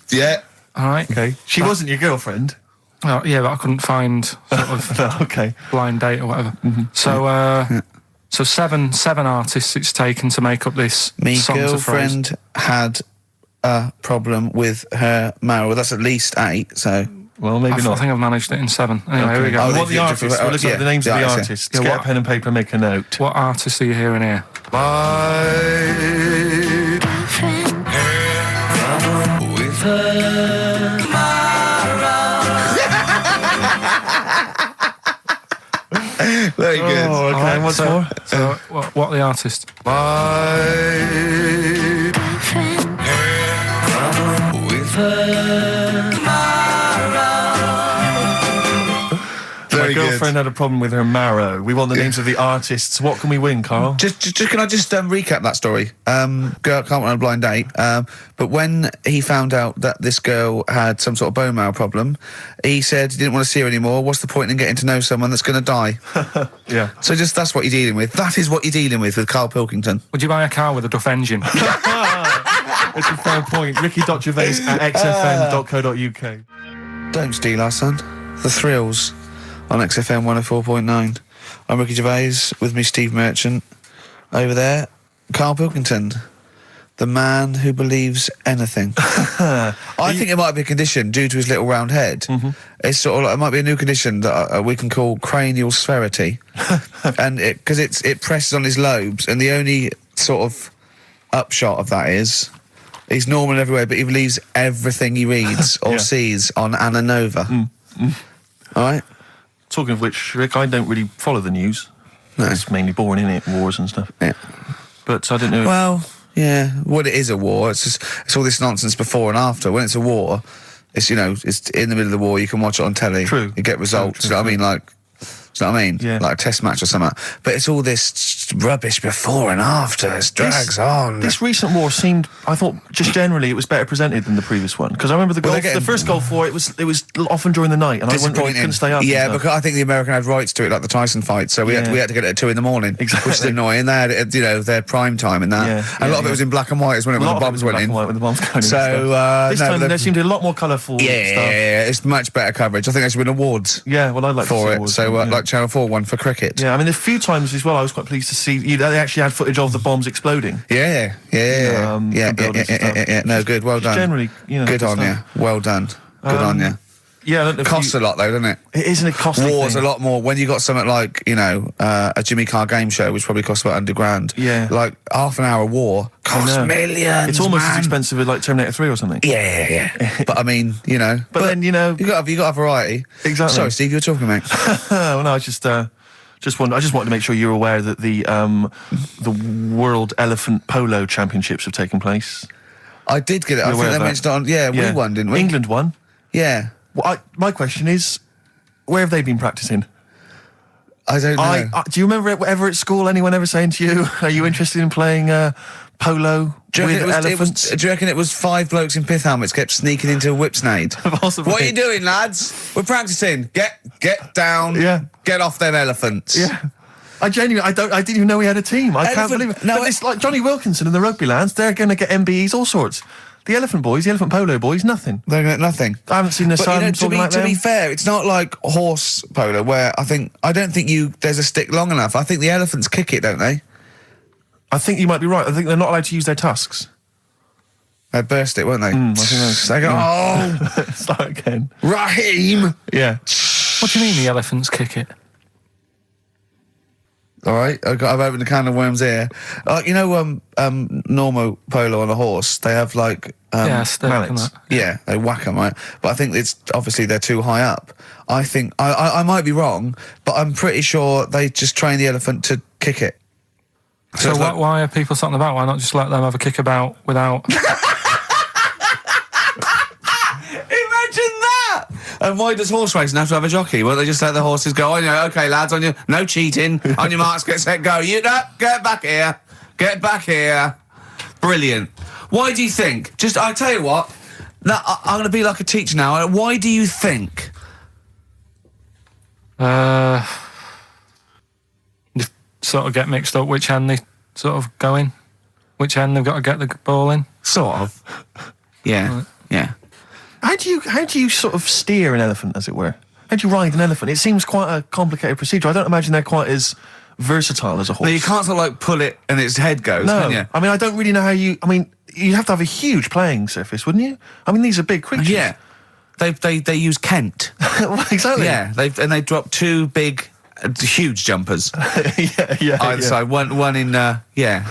Speaker 1: Yeah.
Speaker 3: All right.
Speaker 2: Okay. She wasn't your girlfriend?
Speaker 3: Oh, yeah, but I couldn't find sort of
Speaker 2: Okay.
Speaker 3: blind date or whatever. So, so seven artists it's taken to make up this
Speaker 1: Me
Speaker 3: Songs of Phrase.
Speaker 1: girlfriend had a problem with her marrow. Well, that's at least 8, so...
Speaker 2: Well, maybe
Speaker 3: I
Speaker 2: not.
Speaker 3: think I've managed it in 7. Anyway, here we go.
Speaker 1: Oh,
Speaker 2: What the artists? We'll look up the names of the artists.
Speaker 3: Yeah,
Speaker 2: Get
Speaker 3: what-
Speaker 2: a pen and paper, make a note.
Speaker 3: What artists are you hearing here?
Speaker 1: Very good.
Speaker 2: Oh, okay.
Speaker 3: All right,
Speaker 2: What's
Speaker 3: so,
Speaker 2: more?
Speaker 3: So, what are the artists?
Speaker 1: Very
Speaker 2: My
Speaker 1: good.
Speaker 2: girlfriend had a problem with her marrow. We want the names of the artists. What can we win, Karl?
Speaker 1: Just can I just recap that story? Girl can't on a blind date. But when he found out that this girl had some sort of bone marrow problem, he said he didn't want to see her anymore. What's the point in getting to know someone that's going to die?
Speaker 2: Yeah.
Speaker 1: So just that's what you're dealing with. That is what you're dealing with Karl Pilkington.
Speaker 3: Would you buy a car with a Duff engine?
Speaker 2: It's a fair point. Ricky.Gervais at xfm.co.uk.
Speaker 1: Don't steal our son. The Thrills on XFM 104.9. I'm Ricky Gervais, with me Steve Merchant. Over there, Karl Pilkington, the man who believes anything. I think it might be a condition due to his little round head. It's sort of like, it might be a new condition that we can call cranial sphericity, and because it presses on his lobes, and the only sort of upshot of that is he's normal everywhere, but he believes everything he reads or sees on Anna Nova. All right.
Speaker 2: Talking of which, Rick, I don't really follow the news.
Speaker 1: No.
Speaker 2: It's mainly boring, innit? Wars and stuff.
Speaker 1: Yeah.
Speaker 2: But I don't know.
Speaker 1: Well, yeah. Well, it is a war. It's all this nonsense before and after. When it's a war, It's it's in the middle of the war. You can watch it on telly.
Speaker 2: True.
Speaker 1: You get results.
Speaker 2: True,
Speaker 1: You know what I mean? Like, do you know what I mean?
Speaker 2: Yeah.
Speaker 1: Like a test match or something. But it's all this rubbish before and after. It drags on.
Speaker 2: This recent war seemed, I thought, just generally it was better presented than the previous one. Because I remember the first Gulf War, it was often during the night, and I couldn't stay up.
Speaker 1: Yeah, because I think the American had rights to it, like the Tyson fight. So we had to get it at 2 in the morning,
Speaker 2: Exactly.
Speaker 1: which is annoying. They had it, their prime time and that.
Speaker 2: Yeah,
Speaker 1: And a lot of it was in black and white as well when the bombs went in.
Speaker 2: When the bombs going in.
Speaker 1: So
Speaker 2: this time there seemed to be a lot more colourful stuff.
Speaker 1: Yeah, it's much better coverage. I think they should win awards.
Speaker 2: Yeah, well, I'd like to see
Speaker 1: for it.
Speaker 2: awards,
Speaker 1: So
Speaker 2: yeah.
Speaker 1: like Channel 4 won for cricket.
Speaker 2: Yeah, I mean, a few times as well, I was quite pleased to see they actually had footage of the bombs exploding.
Speaker 1: Yeah. No, good. Well done.
Speaker 2: Generally,
Speaker 1: good on you. Well done. Good on you.
Speaker 2: Yeah, I don't know.
Speaker 1: Costs a lot though, doesn't it?
Speaker 2: It isn't a costly
Speaker 1: War's
Speaker 2: thing.
Speaker 1: a lot more when you got something like a Jimmy Carr game show, which probably costs about $100,000.
Speaker 2: Yeah.
Speaker 1: Like half an hour war costs millions.
Speaker 2: It's almost
Speaker 1: man.
Speaker 2: as expensive as like Terminator 3 or something.
Speaker 1: Yeah. But I mean,
Speaker 2: But then you got
Speaker 1: to have variety.
Speaker 2: Exactly.
Speaker 1: Sorry, Steve, you were talking, mate.
Speaker 2: well, no, I just wanted to make sure you're aware that the World Elephant Polo Championships have taken place.
Speaker 1: I did get it. I
Speaker 2: You're
Speaker 1: think
Speaker 2: aware
Speaker 1: they
Speaker 2: of that?
Speaker 1: mentioned it on. Yeah, we won, didn't we?
Speaker 2: England won.
Speaker 1: Yeah.
Speaker 2: Well, my question is, where have they been practicing?
Speaker 1: I don't know.
Speaker 2: Do you remember ever at school anyone ever saying to you, "Are you interested in playing polo
Speaker 1: Do you
Speaker 2: with
Speaker 1: reckon
Speaker 2: elephants?"
Speaker 1: do you reckon it was 5 blokes in pith helmets kept sneaking into a whipsnade?
Speaker 2: Possibly.
Speaker 1: What are you doing, lads? We're practicing. Get down.
Speaker 2: Yeah.
Speaker 1: Get off them elephants.
Speaker 2: Yeah. I didn't even know we had a team. I can't
Speaker 1: Elephant-
Speaker 2: believe it.
Speaker 1: no,
Speaker 2: But it's like Johnny Wilkinson and the rugby lads, they're going to get MBEs, all sorts. The elephant polo boys, nothing.
Speaker 1: They're gonna nothing.
Speaker 2: I haven't seen their
Speaker 1: But
Speaker 2: son
Speaker 1: to
Speaker 2: talking like
Speaker 1: be
Speaker 2: them.
Speaker 1: fair, it's not like horse polo where I don't think there's a stick long enough. I think the elephants kick it, don't they?
Speaker 2: I think you might be right. I think they're not allowed to use their tusks.
Speaker 1: They burst it, won't they?
Speaker 2: I think that's-
Speaker 1: They go, oh,
Speaker 2: Start again.
Speaker 1: Raheem.
Speaker 2: Yeah.
Speaker 3: What do you mean the elephants kick it?
Speaker 1: All right, I've opened a can of worms here. Normal polo on a horse, they have like
Speaker 3: Stick and
Speaker 2: mallets.
Speaker 3: that.
Speaker 1: yeah, they whack them, right? But I think it's obviously they're too high up. I think I might be wrong, but I'm pretty sure they just train the elephant to kick it.
Speaker 3: So
Speaker 1: it's like-
Speaker 3: why are people something about? Why not just let them have a kick about without?
Speaker 1: Imagine that! And why does horse racing have to have a jockey? Well, they just let the horses go, okay, lads, on your no cheating, on your marks, get set, go. Get back here. Get back here. Brilliant. Why do you think? I tell you what, I'm going to be like a teacher now. Why do you think?
Speaker 3: You sort of get mixed up which hand they sort of go in, which hand they've got to get the ball in.
Speaker 1: Sort of. Yeah,
Speaker 3: Right.
Speaker 1: yeah.
Speaker 2: How do you sort of steer an elephant, as it were? How do you ride an elephant? It seems quite a complicated procedure. I don't imagine they're quite as versatile as a horse.
Speaker 1: No, you can't sort of like pull it and its head goes,
Speaker 2: No,
Speaker 1: can you?
Speaker 2: I mean, I don't really know how you. I mean, you'd have to have a huge playing surface, wouldn't you? I mean, these are big creatures.
Speaker 1: Yeah. They use Kent.
Speaker 2: Well, exactly.
Speaker 1: Yeah, they drop 2 big, huge jumpers.
Speaker 2: yeah.
Speaker 1: Either side, one in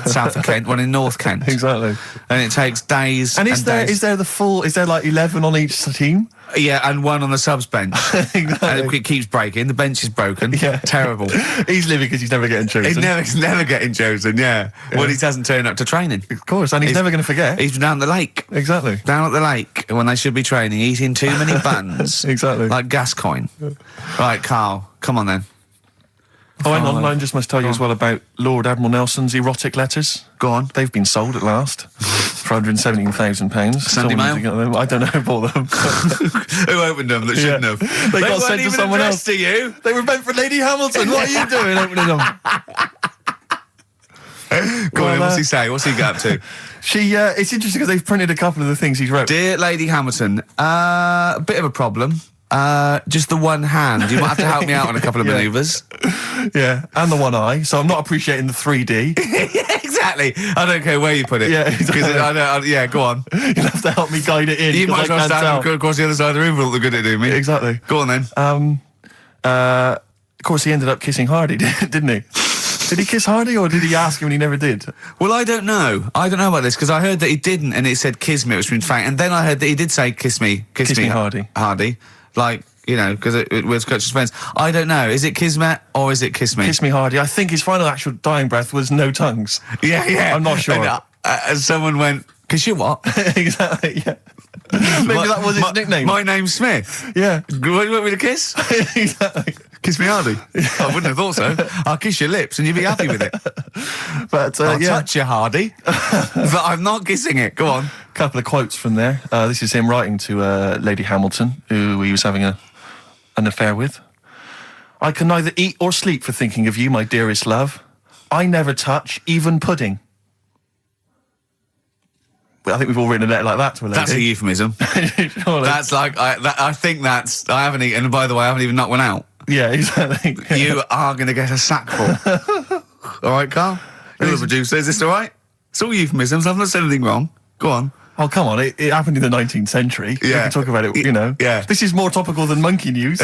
Speaker 1: south of Kent, one in North Kent.
Speaker 2: Exactly.
Speaker 1: And it takes days.
Speaker 2: And is there
Speaker 1: days.
Speaker 2: is there like 11 on each team?
Speaker 1: Yeah, and one on the subs bench.
Speaker 2: Exactly.
Speaker 1: And it keeps breaking. The bench is broken.
Speaker 2: Yeah.
Speaker 1: Terrible.
Speaker 2: He's living because he's never getting chosen.
Speaker 1: He's never getting chosen. Yeah. Well, he doesn't turn up to training.
Speaker 2: Of course, and he's never going to forget.
Speaker 1: He's down the lake.
Speaker 2: Exactly.
Speaker 1: Down at the lake when they should be training, eating too many buns.
Speaker 2: Exactly.
Speaker 1: Like Gascoigne. Right, Karl, come on then.
Speaker 2: Oh, hang on, I just must tell you as well about Lord Admiral Nelson's erotic letters.
Speaker 1: Go on.
Speaker 2: They've been sold at last for £117,000.
Speaker 1: Sunday Mail?
Speaker 2: I don't know who bought them.
Speaker 1: Who opened them that shouldn't have?
Speaker 2: They got
Speaker 1: weren't
Speaker 2: sent to
Speaker 1: even
Speaker 2: someone
Speaker 1: addressed
Speaker 2: else.
Speaker 1: to you.
Speaker 2: They were meant for Lady Hamilton. What are you doing opening them?
Speaker 1: Go on,
Speaker 2: Well,
Speaker 1: what's he say? What's he got up to?
Speaker 2: It's interesting because they've printed a couple of the things he's wrote.
Speaker 1: Dear Lady Hamilton, a bit of a problem. Just the one hand. You might have to help me out on a couple of
Speaker 2: Yeah.
Speaker 1: manoeuvres.
Speaker 2: Yeah, and the one eye. So I'm not appreciating the 3D.
Speaker 1: Yeah, exactly. I don't care where you put it.
Speaker 2: Yeah, exactly.
Speaker 1: 'Cause yeah, go on.
Speaker 2: You'll have to help me guide it in.
Speaker 1: You
Speaker 2: 'cause
Speaker 1: might
Speaker 2: I
Speaker 1: as well
Speaker 2: can't
Speaker 1: stand
Speaker 2: tell.
Speaker 1: across the other side of the room for all the good it do me.
Speaker 2: Exactly.
Speaker 1: Go on then.
Speaker 2: Of course, he ended up kissing Hardy, didn't he? Did he kiss Hardy, or did he ask him and he never did?
Speaker 1: Well, I don't know. I don't know about this because I heard that he didn't, and it said kiss me, which means fact. And then I heard that he did say kiss me,
Speaker 2: Hardy.
Speaker 1: Hardy, like because it was Coach's friends. I don't know. Is it kismet or is it kiss me?
Speaker 2: Kiss me, Hardy. I think his final actual dying breath was no tongues.
Speaker 1: Yeah.
Speaker 2: I'm not sure.
Speaker 1: And someone went, kiss you what?
Speaker 2: Exactly, yeah. Maybe that was his nickname.
Speaker 1: My name's Smith.
Speaker 2: Yeah.
Speaker 1: You want me to kiss?
Speaker 2: Exactly.
Speaker 1: Kiss me hardy. I wouldn't have thought so. I'll kiss your lips and you'll be happy with it.
Speaker 2: But
Speaker 1: I'll touch you hardy, but I'm not kissing it. Go on.
Speaker 2: A couple of quotes from there. This is him writing to Lady Hamilton, who he was having an affair with. I can neither eat or sleep for thinking of you, my dearest love. I never touch even pudding. Well, I think we've all written a letter like that to a lady.
Speaker 1: That's a euphemism.
Speaker 2: Surely.
Speaker 1: That's like, I think that's, I haven't eaten, and by the way, I haven't even knocked one out.
Speaker 2: Yeah, exactly.
Speaker 1: You are going to get a sackful. All right, Carl? You're the producer. Is this all right? It's all euphemisms. I've not said anything wrong. Go on.
Speaker 2: Oh, come on. It happened in the 19th century. We
Speaker 1: Yeah.
Speaker 2: can talk about it, you know.
Speaker 1: Yeah.
Speaker 2: This is more topical than monkey news.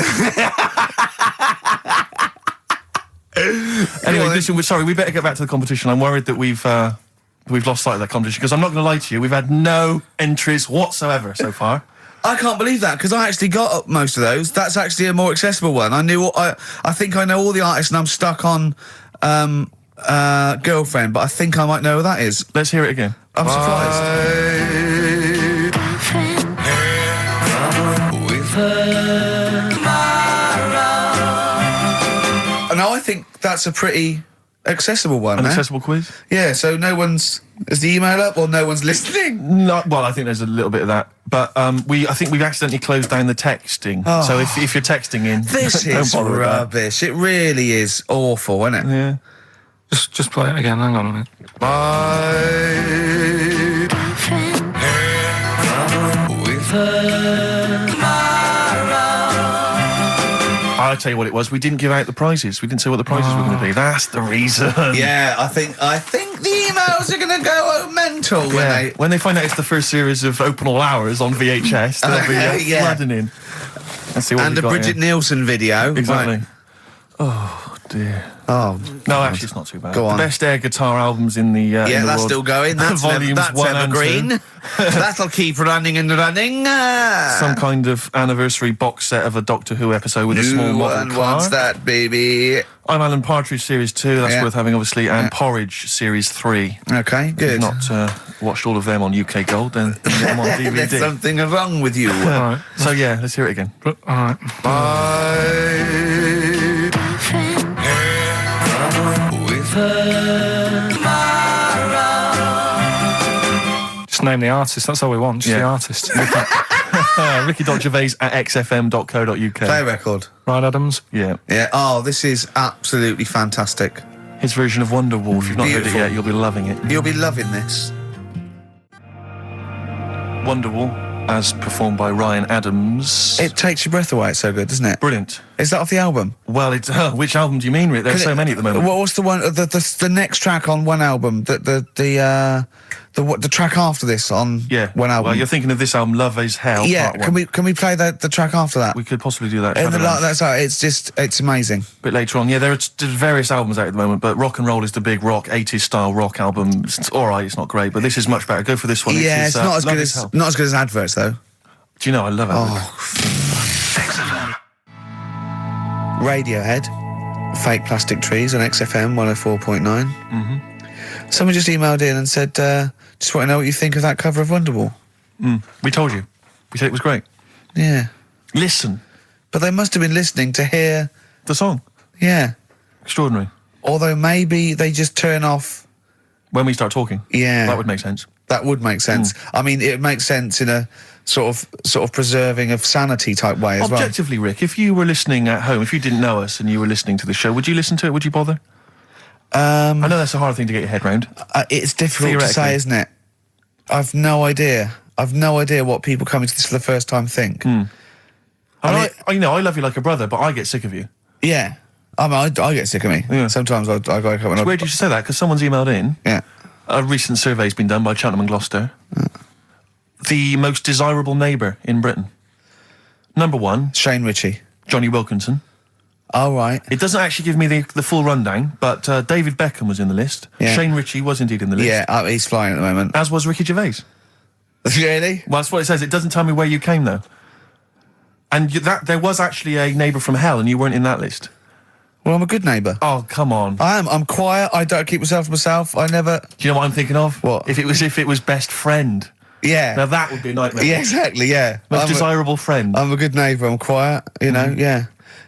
Speaker 2: Anyway, listen, sorry, we better get back to the competition. I'm worried that we've lost sight of that competition, because I'm not going to lie to you, we've had no entries whatsoever so far.
Speaker 1: I can't believe that, because I actually got up most of those. That's actually a more accessible one. I think I know all the artists, and I'm stuck on Girlfriend, but I think I might know who that is.
Speaker 2: Let's hear it again.
Speaker 1: I'm surprised. No, I think that's a pretty accessible one.
Speaker 2: An accessible quiz?
Speaker 1: Yeah, so no one's... Is the email up or no one's listening?
Speaker 2: No, well, I think there's a little bit of that. But I think we've accidentally closed down the texting.
Speaker 1: Oh.
Speaker 2: So if you're texting in...
Speaker 1: This
Speaker 2: don't
Speaker 1: is
Speaker 2: bother with that.
Speaker 1: rubbish. It really is awful, isn't it?
Speaker 2: Yeah.
Speaker 3: Just play it again. Hang on a minute.
Speaker 2: I'll tell you what it was. We didn't give out the prizes. We didn't say what the prizes were going to be. That's the reason.
Speaker 1: Yeah, I think the emails are going to go mental
Speaker 2: When they find out it's the first series of Open All Hours on VHS, they'll be flooding in. Let's see what
Speaker 1: and
Speaker 2: we've
Speaker 1: the
Speaker 2: got
Speaker 1: Bridget
Speaker 2: here.
Speaker 1: Nielsen video.
Speaker 2: Exactly.
Speaker 1: Right.
Speaker 2: Oh, dear.
Speaker 1: Oh,
Speaker 2: No, actually, it's not too bad.
Speaker 1: Go on.
Speaker 2: The best air guitar albums in the
Speaker 1: yeah,
Speaker 2: in the
Speaker 1: that's
Speaker 2: world.
Speaker 1: still going. That's
Speaker 2: Volumes
Speaker 1: that's
Speaker 2: 1 and
Speaker 1: evergreen.
Speaker 2: 2.
Speaker 1: That'll keep running and running.
Speaker 2: Some kind of anniversary box set of a Doctor Who episode with a small
Speaker 1: New
Speaker 2: model
Speaker 1: one
Speaker 2: car.
Speaker 1: wants that, baby.
Speaker 2: I'm Alan Partridge Series 2, that's
Speaker 1: Yeah.
Speaker 2: worth having, obviously, and Porridge Series 3.
Speaker 1: Okay,
Speaker 2: If
Speaker 1: good.
Speaker 2: you've not watched all of them on UK Gold, then get them on DVD.
Speaker 1: There's something wrong with you.
Speaker 3: Right.
Speaker 2: So, yeah, let's hear it again.
Speaker 3: All right. Just name the artist. That's all we want. Just
Speaker 2: Yeah.
Speaker 3: the artist.
Speaker 2: Ricky.Gervais at xfm.co.uk.
Speaker 1: Play record.
Speaker 3: Right, Adams.
Speaker 2: Yeah.
Speaker 1: Yeah. Oh, this is absolutely fantastic.
Speaker 2: His version of Wonderwall. If you've not heard it
Speaker 1: Beautiful.
Speaker 2: yet, you'll be loving it.
Speaker 1: You'll be loving this.
Speaker 2: Wonderwall, as performed by Ryan Adams.
Speaker 1: It takes your breath away. It's so good, doesn't it?
Speaker 2: Brilliant.
Speaker 1: Is that off the album?
Speaker 2: Well, it's which album do you mean, Rick? There's so many at the moment.
Speaker 1: What was the one? The next track on one album? The track after this on
Speaker 2: Yeah.
Speaker 1: one album?
Speaker 2: Well, you're thinking of this album, Love Is Hell.
Speaker 1: Yeah.
Speaker 2: Part 1.
Speaker 1: Can we play the track after that?
Speaker 2: We could possibly do that.
Speaker 1: And
Speaker 2: Shadowlands.
Speaker 1: that's how it's amazing.
Speaker 2: A bit later on. Yeah, there are various albums out at the moment, but Rock and Roll is the big rock, 80s style rock album. It's all right, it's not great, but this is much better. Go for this one.
Speaker 1: Yeah,
Speaker 2: This is,
Speaker 1: it's not as
Speaker 2: Love
Speaker 1: good
Speaker 2: Is
Speaker 1: as
Speaker 2: Hell.
Speaker 1: not as good as adverts though.
Speaker 2: Do you know, I love it.
Speaker 1: Oh, Radiohead, Fake Plastic Trees on XFM 104.9.
Speaker 2: Mm-hmm.
Speaker 1: Someone just emailed in and said, just want to know what you think of that cover of Wonderwall.
Speaker 2: We told you. We said it was great.
Speaker 1: Yeah.
Speaker 2: Listen,
Speaker 1: But they must have been listening to hear,
Speaker 2: the song.
Speaker 1: yeah.
Speaker 2: Extraordinary.
Speaker 1: Although maybe they just turn off,
Speaker 2: When we start talking.
Speaker 1: yeah.
Speaker 2: That would make sense.
Speaker 1: That would make sense. I mean, it makes sense in a sort of preserving of sanity type way as well.
Speaker 2: Objectively, Rick, if you were listening at home, if you didn't know us and you were listening to the show, would you listen to it? Would you bother? I know that's a hard thing to get your head round.
Speaker 1: It's difficult to say, isn't it? I've no idea. I've no idea what people coming to this for the first time think.
Speaker 2: I love you like a brother, but I get sick of you.
Speaker 1: Yeah. I mean, I get sick of me.
Speaker 2: Yeah.
Speaker 1: Sometimes I wake up and
Speaker 2: It's weird you should say that, because someone's emailed in.
Speaker 1: Yeah.
Speaker 2: A recent survey's been done by Cheltenham and Gloucester. The most desirable neighbour in Britain. Number 1,
Speaker 1: Shane Ritchie.
Speaker 2: Johnny Wilkinson.
Speaker 1: Oh, right.
Speaker 2: It doesn't actually give me the full rundown, but David Beckham was in the list.
Speaker 1: Yeah.
Speaker 2: Shane Ritchie was indeed in the list.
Speaker 1: Yeah, he's flying at the moment.
Speaker 2: As was Ricky Gervais.
Speaker 1: Really?
Speaker 2: Well, that's what it says. It doesn't tell me where you came, though. And there was actually a neighbour from hell, and you weren't in that list.
Speaker 1: Well, I'm a good neighbour.
Speaker 2: Oh, come on.
Speaker 1: I am. I'm quiet. I don't keep myself to myself. I never...
Speaker 2: Do you know what I'm thinking of?
Speaker 1: What?
Speaker 2: If it was best friend.
Speaker 1: Yeah.
Speaker 2: Now that would be a nightmare.
Speaker 1: Yeah, exactly, yeah.
Speaker 2: Most desirable friend.
Speaker 1: I'm a good neighbour, I'm quiet, you know, yeah.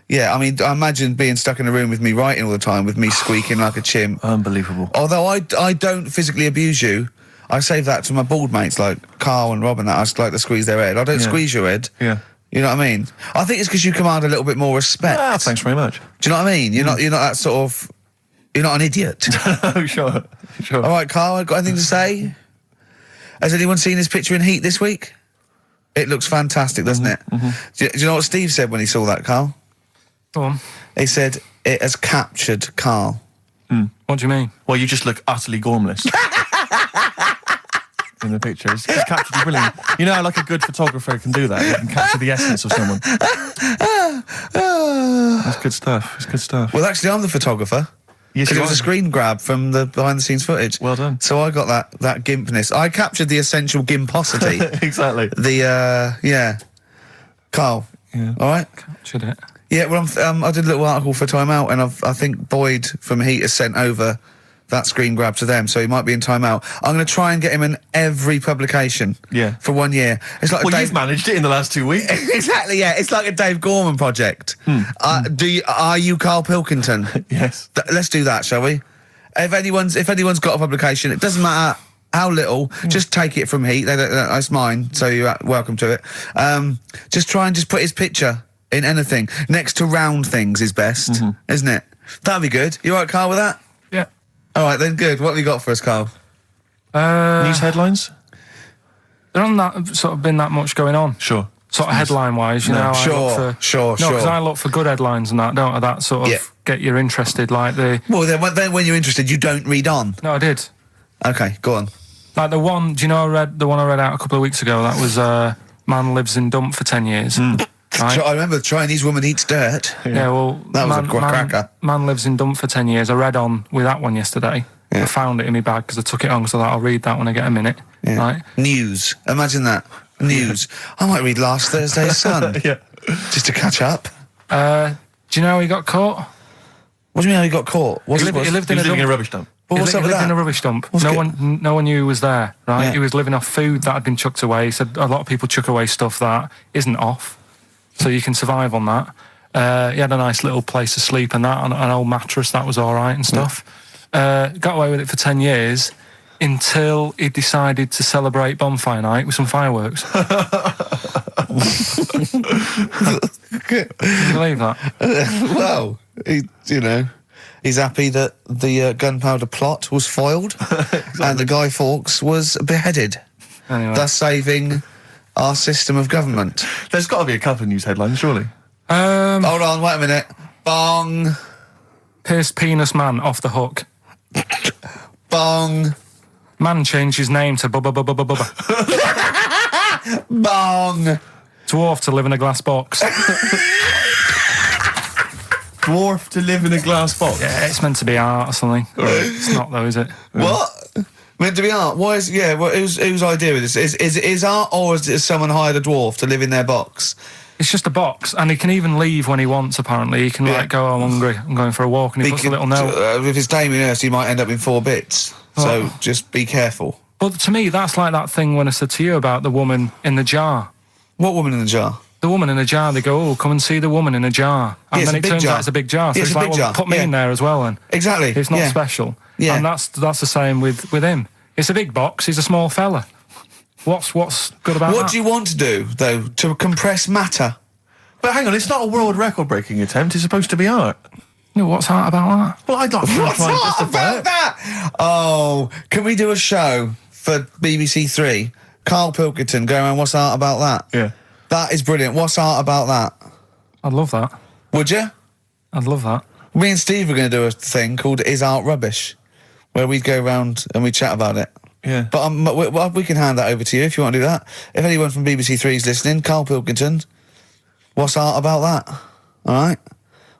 Speaker 1: Yeah, I mean, I imagine being stuck in a room with me writing all the time, with me squeaking like a chimp.
Speaker 2: Unbelievable.
Speaker 1: Although I don't physically abuse you, I save that to my bald mates like Karl and Rob and that. I just like to squeeze their head. I don't squeeze your head.
Speaker 2: Yeah.
Speaker 1: You know what I mean? I think it's because you command a little bit more respect.
Speaker 2: Ah, thanks very much.
Speaker 1: Do you know what I mean? You're not that sort of... You're not an idiot.
Speaker 2: Oh, sure.
Speaker 1: All right, Karl, got anything to say? Has anyone seen his picture in Heat this week? It looks fantastic, doesn't it? Do you know what Steve said when he saw that, Karl?
Speaker 3: Go on.
Speaker 1: He said, it has captured Karl.
Speaker 3: What do you mean?
Speaker 2: Well, you just look utterly gormless. In the picture. It's captured you brilliant. You know how like a good photographer can do that? They can capture the essence of someone. That's good stuff. It's good stuff.
Speaker 1: Well, actually, I'm the photographer.
Speaker 2: Yes,
Speaker 1: Because
Speaker 2: you
Speaker 1: it was
Speaker 2: are.
Speaker 1: a screen grab from the behind-the-scenes footage.
Speaker 2: Well done.
Speaker 1: So I got that gimpness. I captured the essential gimposity.
Speaker 2: Exactly.
Speaker 1: Yeah. Karl.
Speaker 2: Yeah.
Speaker 1: All right?
Speaker 3: Captured it.
Speaker 1: Yeah, well, I did a little article for Time Out, and I think Boyd from Heat has sent over that screen grab to them, so he might be in Time Out. I'm going to try and get him in every publication.
Speaker 2: Yeah.
Speaker 1: For 1 year. It's like
Speaker 2: Well, you've managed it in the last 2 weeks.
Speaker 1: Exactly, yeah. It's like a Dave Gorman project. Are you Karl Pilkington?
Speaker 2: Yes.
Speaker 1: Let's do that, shall we? If anyone's got a publication, it doesn't matter how little, just take it from Heat. That's mine, so you're welcome to it. Just try and just put his picture in anything. Next to round things is best, isn't it? That'd be good. You all right, Karl, with that?
Speaker 3: Yeah.
Speaker 1: All right, then, good. What have you got for us, Karl?
Speaker 2: News headlines?
Speaker 3: There hasn't sort of been that much going on.
Speaker 2: Sure.
Speaker 3: Sort of headline-wise, you know.
Speaker 1: Sure.
Speaker 3: No, because I look for good headlines and that, don't I? That sort of get you interested, like the...
Speaker 1: Well, then when you're interested, you don't read on.
Speaker 3: No, I did.
Speaker 1: Okay, go on.
Speaker 3: Like the one, do you know the one I read out a couple of weeks ago? That was man lives in dump for 10 years. Right?
Speaker 1: I remember the Chinese woman eats dirt.
Speaker 3: Yeah, well...
Speaker 1: That was a cracker.
Speaker 3: Man lives in dump for 10 years. I read on with that one yesterday.
Speaker 1: Yeah.
Speaker 3: I found it in my bag because I took it on, so I'll read that when I get a minute.
Speaker 1: Yeah.
Speaker 3: Right?
Speaker 1: News. Imagine that. News. I might read last Thursday's Sun.
Speaker 2: Yeah.
Speaker 1: Just to catch up.
Speaker 3: Do you know how he got caught?
Speaker 1: What do you mean how he got caught?
Speaker 3: He lived
Speaker 2: He
Speaker 3: in
Speaker 2: was
Speaker 3: a
Speaker 2: living in a
Speaker 3: dump.
Speaker 2: rubbish dump.
Speaker 1: Well, what's
Speaker 3: He
Speaker 1: up with
Speaker 3: lived in
Speaker 1: that?
Speaker 3: a rubbish dump.
Speaker 1: What's
Speaker 3: No
Speaker 1: good?
Speaker 3: one knew he was there, right?
Speaker 1: Yeah.
Speaker 3: He was living off food that had been chucked away. He said a lot of people chuck away stuff that isn't off, so you can survive on that. He had a nice little place to sleep and that, on an old mattress, that was all right and stuff. Got away with it for 10 years until he decided to celebrate bonfire night with some fireworks. Can you believe that?
Speaker 1: Well, he's happy that the gunpowder plot was foiled and the Guy Fawkes was beheaded,
Speaker 3: Anyway.
Speaker 1: thus saving our system of government.
Speaker 2: There's got to be a couple of news headlines, surely.
Speaker 1: Hold on, wait a minute. Bong.
Speaker 3: Pierced penis man off the hook.
Speaker 1: Bong.
Speaker 3: Man changed his name to Bubba Bubba Bubba Bubba.
Speaker 1: Bong.
Speaker 3: Dwarf to live in a glass box.
Speaker 2: Dwarf to live in a glass box.
Speaker 3: Yeah, it's meant to be art or something. It's not though, is it?
Speaker 1: What? Meant to be art? Why is... Yeah, well, whose idea is this? Is it art, or is someone hired a dwarf to live in their box?
Speaker 3: It's just a box, and he can even leave when he wants, apparently. He can, go, I'm hungry, I'm going for a walk, and he puts a little note.
Speaker 1: If it's Damien Hirst, he might end up in 4 bits. So just be careful.
Speaker 3: But to me, that's like that thing when I said to you about the woman in the jar.
Speaker 1: What woman in the jar?
Speaker 3: The woman in the jar, they go, oh, come and see the woman in a jar. And
Speaker 1: it's
Speaker 3: then
Speaker 1: a
Speaker 3: it
Speaker 1: big
Speaker 3: turns
Speaker 1: jar.
Speaker 3: out it's a big jar. So
Speaker 1: Yeah,
Speaker 3: it's
Speaker 1: it's a
Speaker 3: like,
Speaker 1: big
Speaker 3: well,
Speaker 1: jar.
Speaker 3: put me in there as well, then.
Speaker 1: Exactly.
Speaker 3: It's not special.
Speaker 1: Yeah.
Speaker 3: And that's the same with him. It's a big box, he's a small fella. What's good about that?
Speaker 1: What do you want to do, though? To compress matter?
Speaker 2: But hang on, it's not a world record-breaking attempt. It's supposed to be art.
Speaker 3: No, what's art about that?
Speaker 2: Well, I'd like to
Speaker 1: What's
Speaker 2: try and
Speaker 1: that
Speaker 2: justify
Speaker 1: about
Speaker 2: it.
Speaker 1: that? Oh, can we do a show for BBC Three? Karl Pilkington going around, what's art about that?
Speaker 2: Yeah.
Speaker 1: That is brilliant. What's art about that?
Speaker 3: I'd love that.
Speaker 1: Would you?
Speaker 3: I'd love that.
Speaker 1: Me and Steve are going to do a thing called Is Art Rubbish, where we'd go around and we'd chat about it.
Speaker 2: Yeah.
Speaker 1: But we can hand that over to you if you want to do that. If anyone from BBC Three is listening, Karl Pilkington, what's art about that? All right?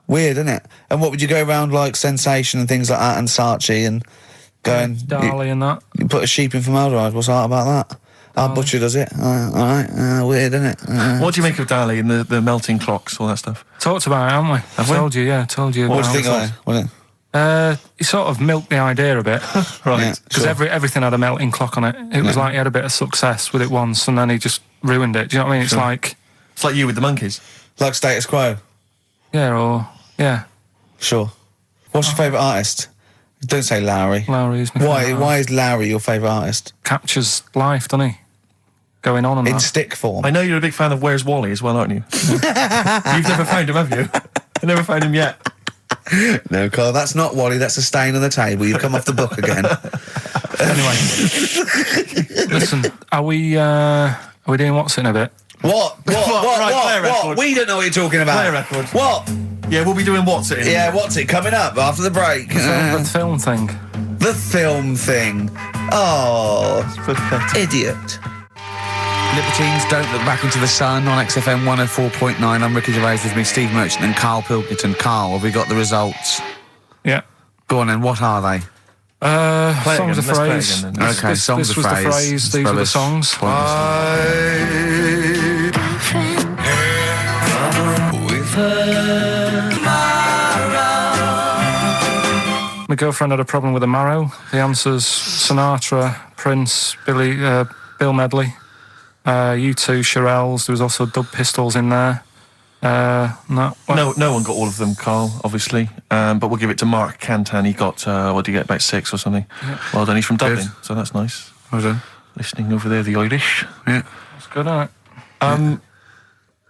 Speaker 1: Weird, isn't it? And what would you go around like Sensation and things like that and Saatchi and going...
Speaker 3: Darley and that.
Speaker 1: You put a sheep in formaldehyde, what's art about that? Our butcher does it. All right, weird, isn't it?
Speaker 2: What do you make of Dali and the melting clocks, all that stuff?
Speaker 3: Talked about it, haven't we?
Speaker 2: Have we?
Speaker 3: Told you about
Speaker 1: What do you think
Speaker 3: it.
Speaker 1: of it?
Speaker 3: He sort of milked the idea a bit.
Speaker 2: Right.
Speaker 1: Yeah.
Speaker 3: Because everything had a melting clock on it. It was like he had a bit of success with it once and then he just ruined it. Do you know what I mean? It's like...
Speaker 2: It's like you with the monkeys.
Speaker 1: Like status quo.
Speaker 3: Yeah.
Speaker 1: Sure. What's your favourite artist? Don't say Lowry.
Speaker 3: Lowry is my favourite.
Speaker 1: Why is Lowry your favourite artist?
Speaker 3: Captures life, doesn't he? Going on and
Speaker 1: In
Speaker 3: that.
Speaker 1: stick form.
Speaker 2: I know you're a big fan of Where's Wally as well, aren't you? You've never found him, have you? I've never found him yet.
Speaker 1: No, Carl, that's not Wally, that's a stain on the table. You've come off the book again.
Speaker 3: Anyway. Listen, are we doing what's in a bit?
Speaker 1: What?
Speaker 2: Right, play a record.
Speaker 1: We don't know what you're talking about.
Speaker 2: Play a record.
Speaker 1: What?
Speaker 2: Yeah, we'll be doing What's It In.
Speaker 1: Yeah, what's it? Coming up after the break.
Speaker 3: The film thing.
Speaker 1: The film thing. Oh,
Speaker 2: Pathetic.
Speaker 1: idiot. Libertines, Don't Look Back Into the Sun on XFM 104.9. I'm Ricky Gervais, with me Steve Merchant and Karl Pilkington. Karl, have we got the results?
Speaker 3: Yeah.
Speaker 1: Go on then, what are they?
Speaker 2: Play it
Speaker 3: Songs
Speaker 2: again.
Speaker 3: of
Speaker 2: Let's play it
Speaker 3: phrase.
Speaker 2: again then.
Speaker 1: Okay, songs
Speaker 3: this
Speaker 1: of
Speaker 3: was
Speaker 1: phrase.
Speaker 3: the phrase, these were the songs. My girlfriend had a problem with a marrow. The answer's Sinatra, Prince, Bill Medley, U2, Shirelles. There was also Dub Pistols in there.
Speaker 2: No one got all of them, Carl, obviously. But we'll give it to Mark Cantan. He got, what did he get, about 6 or something? Yeah. Well done, he's from Dublin, so that's nice.
Speaker 1: Well done.
Speaker 2: Listening over there, the Irish.
Speaker 1: Yeah.
Speaker 3: That's good, isn't it?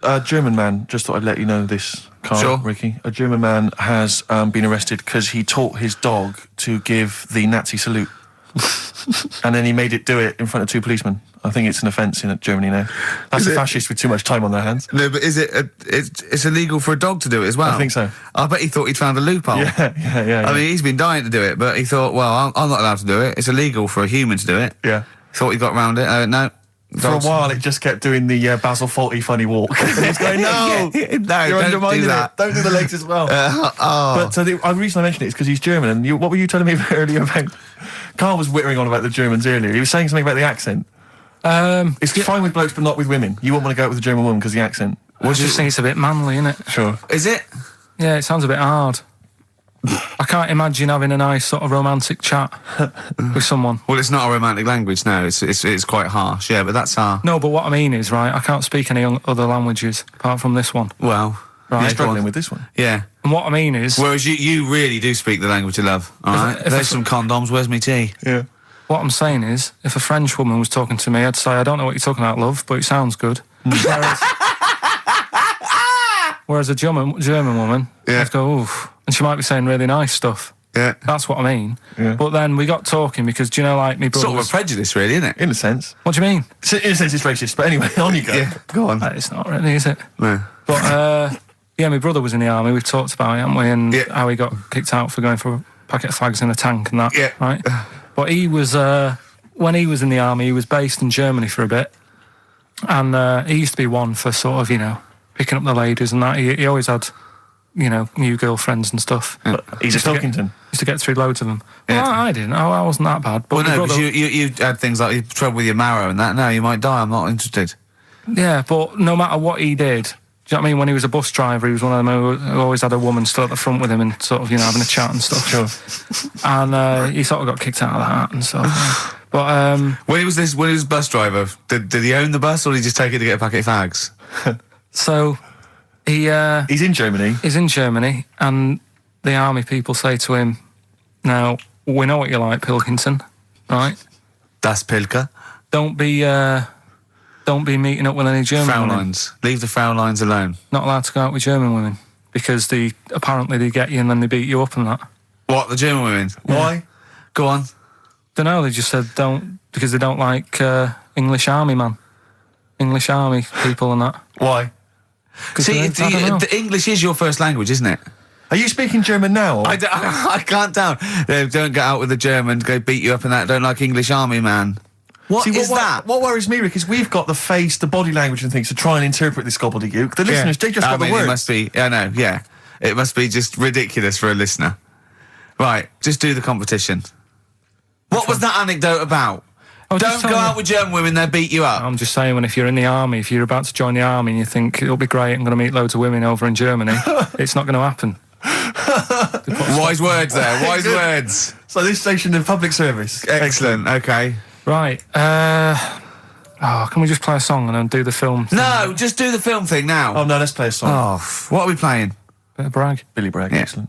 Speaker 2: A German man, just thought I'd let you know this, Carl,
Speaker 1: Sure.
Speaker 2: Ricky. A German man has been arrested because he taught his dog to give the Nazi salute. And then he made it do it in front of 2 policemen. I think it's an offence in Germany now. That's a fascist with too much time on their hands.
Speaker 1: No, but is it? It's illegal for a dog to do it as well.
Speaker 2: I think so.
Speaker 1: I bet he thought he'd found a loophole.
Speaker 2: Yeah.
Speaker 1: I mean, he's been dying to do it, but he thought, well, I'm not allowed to do it. It's illegal for a human to do it.
Speaker 2: Yeah.
Speaker 1: Thought he got round it. No.
Speaker 2: For a while, it just kept doing the Basil Fawlty funny walk. He's going, no,
Speaker 1: no,
Speaker 2: you're
Speaker 1: don't
Speaker 2: undermining
Speaker 1: do that.
Speaker 2: it. Don't do the legs as well. But the reason I mentioned it is because he's German. And what were you telling me earlier about? Carl was whittering on about the Germans earlier. He was saying something about the accent. It's fine with blokes, but not with women. You wouldn't want to go out with a German woman because the accent.
Speaker 3: I just think it's a bit manly, isn't it?
Speaker 2: Sure.
Speaker 1: Is it?
Speaker 3: Yeah, it sounds a bit hard. I can't imagine having a nice sort of romantic chat with someone.
Speaker 1: Well, it's not a romantic language. No, it's quite harsh. Yeah, but that's our.
Speaker 3: No, but what I mean is, right, I can't speak any other languages apart from this one.
Speaker 1: Well,
Speaker 3: Right.
Speaker 1: yeah,
Speaker 2: He's
Speaker 1: go on.
Speaker 2: struggling with this one.
Speaker 1: Yeah.
Speaker 3: And what I mean is,
Speaker 1: Whereas you really do speak the language of love. All right.
Speaker 3: if
Speaker 1: There's some condoms. Where's me tea?
Speaker 2: Yeah.
Speaker 3: what I'm saying is, if a French woman was talking to me, I'd say, I don't know what you're talking about, love, but it sounds good. Whereas a German woman,
Speaker 1: Yeah.
Speaker 3: I'd go, oof. And she might be saying really nice stuff.
Speaker 1: Yeah.
Speaker 3: That's what I mean.
Speaker 2: Yeah.
Speaker 3: But then we got talking because, do you know, like, me brother
Speaker 1: Sort of a
Speaker 3: was...
Speaker 1: prejudice, really, isn't it?
Speaker 2: In a sense.
Speaker 3: What do you mean?
Speaker 2: In a sense, it's racist. But anyway, on you go.
Speaker 1: Yeah. Go on.
Speaker 3: It's not really, is it?
Speaker 1: No.
Speaker 3: But, yeah, my brother was in the army. We've talked about it, haven't we? And
Speaker 1: Yeah.
Speaker 3: how he got kicked out for going for a packet of fags in a tank and that,
Speaker 1: Yeah.
Speaker 3: right? But he was, when he was in the army, he was based in Germany for a bit. And he used to be one for sort of, you know, picking up the ladies and that. He always had, you know, new girlfriends and stuff.
Speaker 2: But he's a Pilkington.
Speaker 3: Used to get through loads of them.
Speaker 1: Yeah.
Speaker 3: Well, I didn't. I wasn't that bad. But
Speaker 1: Well,
Speaker 3: my
Speaker 1: no,
Speaker 3: brother,
Speaker 1: because you had things like you had trouble with your marrow and that. No, you might die. I'm not interested.
Speaker 3: yeah, but no matter what he did, do you know what I mean? When he was a bus driver, he was one of them who always had a woman still at the front with him and sort of, you know, having a chat and stuff.
Speaker 2: Sure.
Speaker 3: And he sort of got kicked out of that and stuff. But
Speaker 1: When he was bus driver, did he own the bus or did he just take it to get a packet of fags?
Speaker 3: so
Speaker 2: He's in Germany.
Speaker 3: he's in Germany, and the army people say to him, "Now we know what you're like, Pilkington, right?
Speaker 1: Das Pilker.
Speaker 3: Don't be meeting up with any German women.
Speaker 1: Fraulines. Leave the Fraulines alone.
Speaker 3: Not allowed to go out with German women because apparently they get you and then they beat you up and that.
Speaker 1: What, the German women?
Speaker 2: Why?
Speaker 1: Go on.
Speaker 3: Don't know. They just said don't because they don't like English army people and that.
Speaker 2: Why?
Speaker 3: 'Cause
Speaker 1: See,
Speaker 3: I don't know.
Speaker 1: the English is your first language, isn't it?
Speaker 2: Are you speaking German now? Or?
Speaker 1: I can't down. They don't get out with the Germans, go beat you up and that, don't like English army man. What
Speaker 2: See,
Speaker 1: is that?
Speaker 2: What worries me, Rick, is we've got the face, the body language and things to try and interpret this gobbledygook. The listeners, they just
Speaker 1: I
Speaker 2: got
Speaker 1: mean,
Speaker 2: the words.
Speaker 1: it must be, I know, yeah. It must be just ridiculous for a listener. Right, just do the competition. What was that anecdote about?
Speaker 3: I was just
Speaker 1: Don't go
Speaker 3: telling
Speaker 1: out
Speaker 3: you.
Speaker 1: with German women, they'll beat you up.
Speaker 3: I'm just saying, when if you're in the army, if you're about to join the army and you think it'll be great, I'm going to meet loads of women over in Germany, it's not going to happen.
Speaker 1: Wise words there. Wise words.
Speaker 2: So this station in public service.
Speaker 1: Excellent. Okay.
Speaker 3: Right. Can we just play a song and then do the film thing?
Speaker 1: No, just do the film thing now.
Speaker 2: Oh no, let's play a song.
Speaker 1: Oh, what are we playing?
Speaker 3: Bit of brag.
Speaker 2: Billy Bragg,
Speaker 1: Yeah.
Speaker 2: excellent.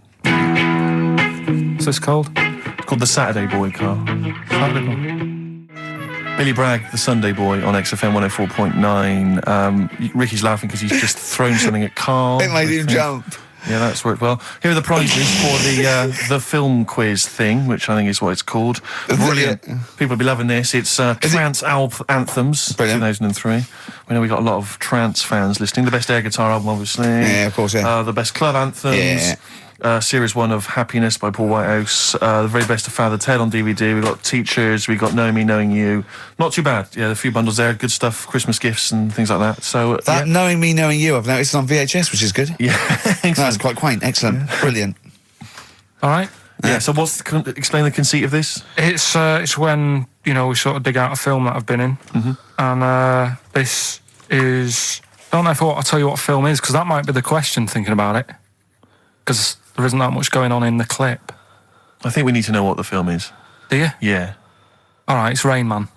Speaker 3: What's this called?
Speaker 2: It's called The Saturday Boy, Carl.
Speaker 3: Saturday.
Speaker 2: Billy Bragg, The Sunday Boy on XFM 104.9. Ricky's laughing because he's just thrown something at Karl.
Speaker 1: It made him jump.
Speaker 2: Yeah, that's worked well. Here are the prizes for the film quiz thing, which I think is what it's called. Brilliant. People will be loving this. It's Trance Anthems,
Speaker 1: Brilliant.
Speaker 2: 2003. We know we got a lot of trance fans listening. The best air guitar album, obviously.
Speaker 1: Yeah, of course, yeah.
Speaker 2: The best club anthems.
Speaker 1: Yeah.
Speaker 2: Series 1 of Happiness by Paul Whitehouse. The very best of Father Ted on DVD. We've got Teachers. We've got Knowing Me, Knowing You. Not too bad. Yeah, a few bundles there. Good stuff. Christmas gifts and things like that. So
Speaker 1: That Knowing Me, Knowing You, I've noticed on VHS, which is good.
Speaker 2: yeah.
Speaker 1: That's quite quaint. Excellent. Brilliant.
Speaker 3: All right.
Speaker 2: Yeah, so explain the conceit of this?
Speaker 3: It's when, we sort of dig out a film that I've been in. Mm-hmm. And this is... I don't know if I'll tell you what film is, because that might be the question, thinking about it. Because there isn't that much going on in the clip.
Speaker 2: I think we need to know what the film is.
Speaker 3: Do you?
Speaker 2: Yeah.
Speaker 3: All right, it's Rain Man.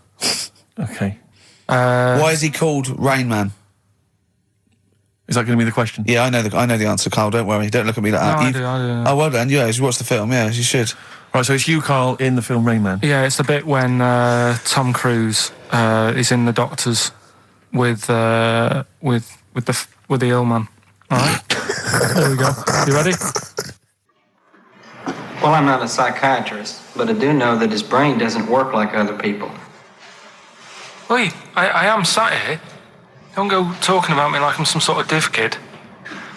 Speaker 2: Okay.
Speaker 1: Why is he called Rain Man?
Speaker 2: Is that going to be the question?
Speaker 1: Yeah, I know the answer, Carl. Don't worry. Don't look at me like that.
Speaker 3: I do.
Speaker 1: Oh, well done. Yeah, you watched the film. Yeah, you should.
Speaker 2: Right, so it's you, Karl, in the film Rain Man.
Speaker 3: Yeah, it's the bit when Tom Cruise is in the doctors with the ill man. All right. There we go. You ready?
Speaker 4: Well, I'm not a psychiatrist, but I do know that his brain doesn't work like other people.
Speaker 3: Oi, I am sat here. Don't go talking about me like I'm some sort of div kid.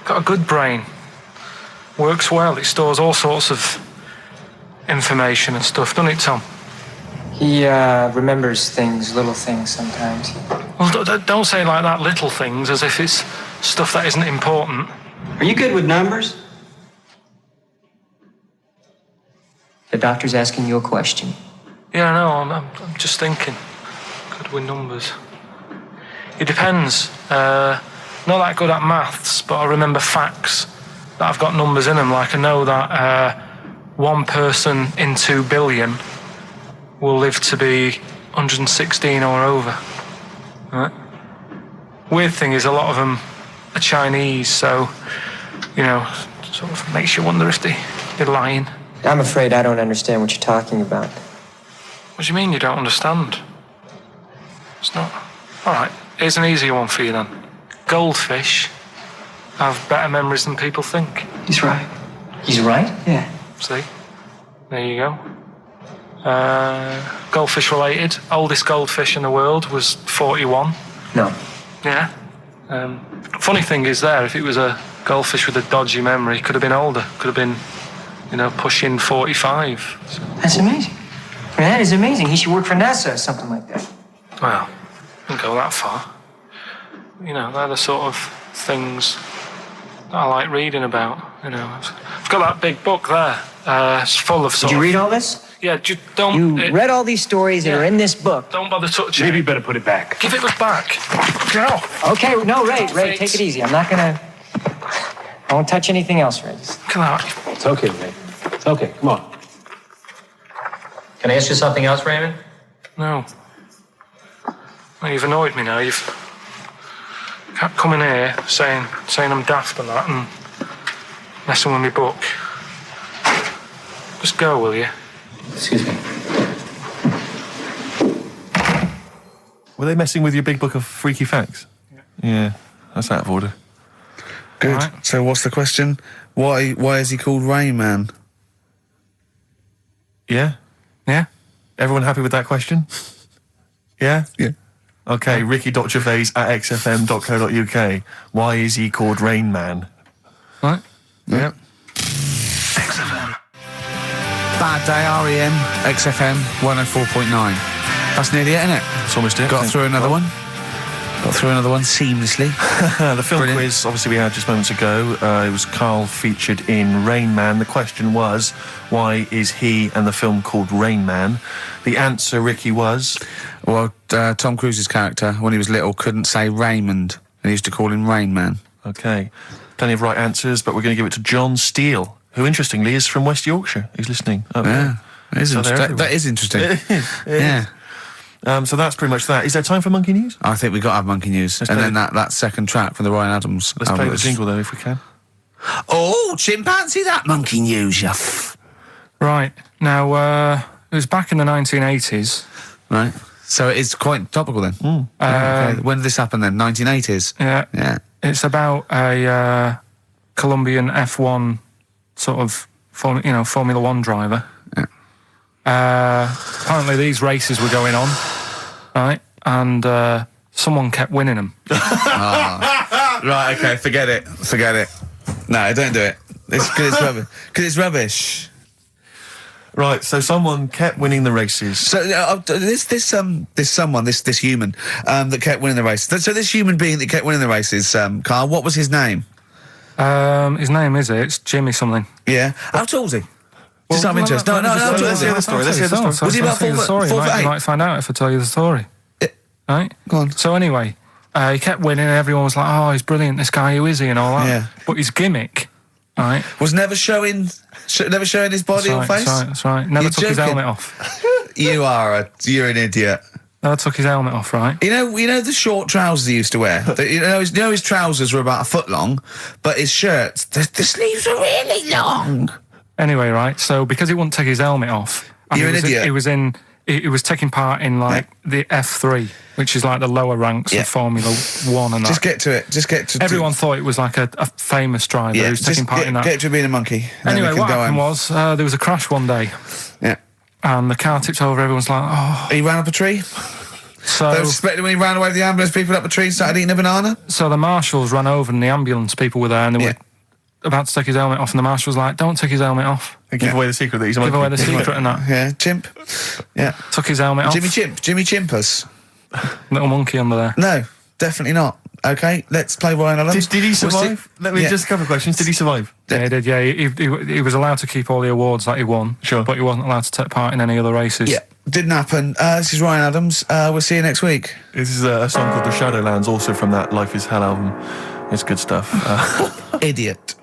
Speaker 3: Got a good brain. Works well. It stores all sorts of information and stuff, doesn't it, Tom?
Speaker 4: He remembers things, little things sometimes.
Speaker 3: Well, don't say like that, little things, as if it's stuff that isn't important.
Speaker 4: Are you good with numbers? The doctor's asking you a question.
Speaker 3: Yeah, no, I'm just thinking. Good with numbers. It depends. Not that good at maths, but I remember facts that have got numbers in them. Like I know that one person in 2 billion will live to be 116 or over. Right? Weird thing is a lot of them are Chinese, so, sort of makes you wonder if they're lying.
Speaker 4: I'm afraid I don't understand what you're talking about.
Speaker 3: What do you mean you don't understand? It's not... All right, here's an easier one for you then. Goldfish have better memories than people think.
Speaker 4: He's right. He's right? Yeah.
Speaker 3: See? There you go. Goldfish related. Oldest goldfish in the world was 41.
Speaker 4: No.
Speaker 3: Yeah. Funny thing is there, if it was a goldfish with a dodgy memory, could have been older. Could have been, pushing 45. So.
Speaker 4: That's amazing. I mean, that is amazing. He should work for NASA or something like that.
Speaker 3: Well, didn't go that far. They're the sort of things that I like reading about. I've got that big book there. It's full of sort
Speaker 4: Did you read all this?
Speaker 3: Yeah, just don't...
Speaker 4: You read all these stories that are in this book.
Speaker 3: Don't bother touching
Speaker 5: Maybe
Speaker 3: it.
Speaker 5: you better put it back.
Speaker 3: Give it back. Get off.
Speaker 4: Okay, no, Ray, take it easy. I'm not gonna... I won't touch anything else, Ray.
Speaker 3: Come on.
Speaker 5: It's okay, Ray. It's okay. Come on.
Speaker 6: Can I ask you something else, Raymond?
Speaker 3: No. Well, you've annoyed me now. You've kept coming here saying I'm daft and that and messing with my book. Just go, will you?
Speaker 6: Excuse me.
Speaker 2: Were they messing with your big book of freaky facts? Yeah, that's out of order.
Speaker 1: Good.
Speaker 3: Right.
Speaker 1: So what's the question? Why is he called Rain Man?
Speaker 2: Yeah?
Speaker 3: Yeah?
Speaker 2: Everyone happy with that question? Yeah?
Speaker 1: Yeah.
Speaker 2: Okay, Ricky.Gervais at xfm.co.uk. Why is he called Rain Man?
Speaker 3: Right?
Speaker 1: Yep. XFM. Bad Day, REM, XFM 104.9. That's nearly it, isn't it?
Speaker 2: It's almost it.
Speaker 1: Got through another one. Got through another one seamlessly.
Speaker 2: The film
Speaker 1: Brilliant.
Speaker 2: quiz, obviously, we had just moments ago. It was Karl featured in Rain Man. The question was, why is he and the film called Rain Man? The answer, Ricky, was...
Speaker 1: Well, Tom Cruise's character, when he was little, couldn't say Raymond, and he used to call him Rain Man.
Speaker 2: Okay. Plenty of right answers, but we're going to give it to John Steele, who interestingly is from West Yorkshire. He's listening. Up there.
Speaker 1: That is,
Speaker 2: So they're everywhere.
Speaker 1: that is interesting.
Speaker 2: It is.
Speaker 1: Yeah.
Speaker 2: So that's pretty much that. Is there time for Monkey News?
Speaker 1: I think we got to have monkey news.
Speaker 2: Let's
Speaker 1: And
Speaker 2: play
Speaker 1: then that second track from the Ryan Adams
Speaker 2: Let's
Speaker 1: album
Speaker 2: play the
Speaker 1: was-
Speaker 2: jingle though, if we can.
Speaker 1: Oh, chimpanzee, that monkey news, you
Speaker 3: Right. Now, it was back in the 1980s.
Speaker 1: Right. So it is quite topical then. Okay. When did this happen then? 1980s?
Speaker 3: Yeah.
Speaker 1: Yeah.
Speaker 3: It's about a Colombian F1 sort of, Formula One driver. Apparently these races were going on, right? And someone kept winning them.
Speaker 1: Right, okay, forget it. No, don't do it. It's because it's rubbish. Because it's rubbish.
Speaker 2: Right, so someone kept winning the races.
Speaker 1: So this human that kept winning the race. So this human being that kept winning the races, Karl, what was his name?
Speaker 3: His name it's Jimmy something.
Speaker 1: Yeah. How tall is he? Just out of interest. No, how tall
Speaker 2: let's
Speaker 1: is
Speaker 2: hear
Speaker 1: he?
Speaker 2: the story. Let's hear the story.
Speaker 1: Was he about 4 foot
Speaker 3: You
Speaker 1: 8?
Speaker 3: might find out if I tell you the story. Right?
Speaker 1: Go on.
Speaker 3: So anyway, he kept winning and everyone was like, oh, he's brilliant, this guy, who is he, and all that.
Speaker 1: Yeah.
Speaker 3: But his gimmick, right?
Speaker 1: Was never showing his body or face?
Speaker 3: That's right. Never
Speaker 1: You're
Speaker 3: took his
Speaker 1: joking.
Speaker 3: helmet off.
Speaker 1: You're an idiot.
Speaker 3: Never took his helmet off, right?
Speaker 1: You know the short trousers he used to wear? His trousers were about a foot long, but his shirts, the sleeves were really long.
Speaker 3: Anyway, right, so because he wouldn't take his helmet off... and
Speaker 1: You're an idiot.
Speaker 3: He was taking part in, the F3, which is like the lower ranks of Formula 1 and that.
Speaker 1: Just get to it.
Speaker 3: Everyone thought it was like a famous driver who was taking part in that.
Speaker 1: Get to being a monkey. and
Speaker 3: Anyway,
Speaker 1: then we
Speaker 3: what
Speaker 1: can go
Speaker 3: happened
Speaker 1: home.
Speaker 3: was there was a crash one day
Speaker 1: Yeah.
Speaker 3: and the car tipped over. Everyone's like, oh.
Speaker 1: He ran up a tree.
Speaker 3: So,
Speaker 1: They were suspecting when he ran away with the ambulance people up a tree and started eating a banana.
Speaker 3: so the marshals ran over and the ambulance people were there and they were about to take his helmet off and the marshal was like, don't take his helmet off.
Speaker 2: Give away the secret that he's a
Speaker 3: Give
Speaker 2: monkey.
Speaker 3: away the secret and that.
Speaker 1: Yeah, chimp. Yeah.
Speaker 3: Took his helmet off.
Speaker 1: Jimmy Chimpers.
Speaker 3: Little monkey under there.
Speaker 1: No, definitely not. Okay, let's play Ryan Adams.
Speaker 2: Did he survive? Let me
Speaker 1: Yeah.
Speaker 2: just a couple of questions. Did he survive?
Speaker 3: Yeah, he did, yeah. He was allowed to keep all the awards that he won.
Speaker 2: Sure.
Speaker 3: But he wasn't allowed to take part in any other races.
Speaker 1: Yeah, didn't happen. This is Ryan Adams. We'll see you next week.
Speaker 2: This is a song called The Shadowlands, also from that Life is Hell album. It's good stuff.
Speaker 1: Idiot.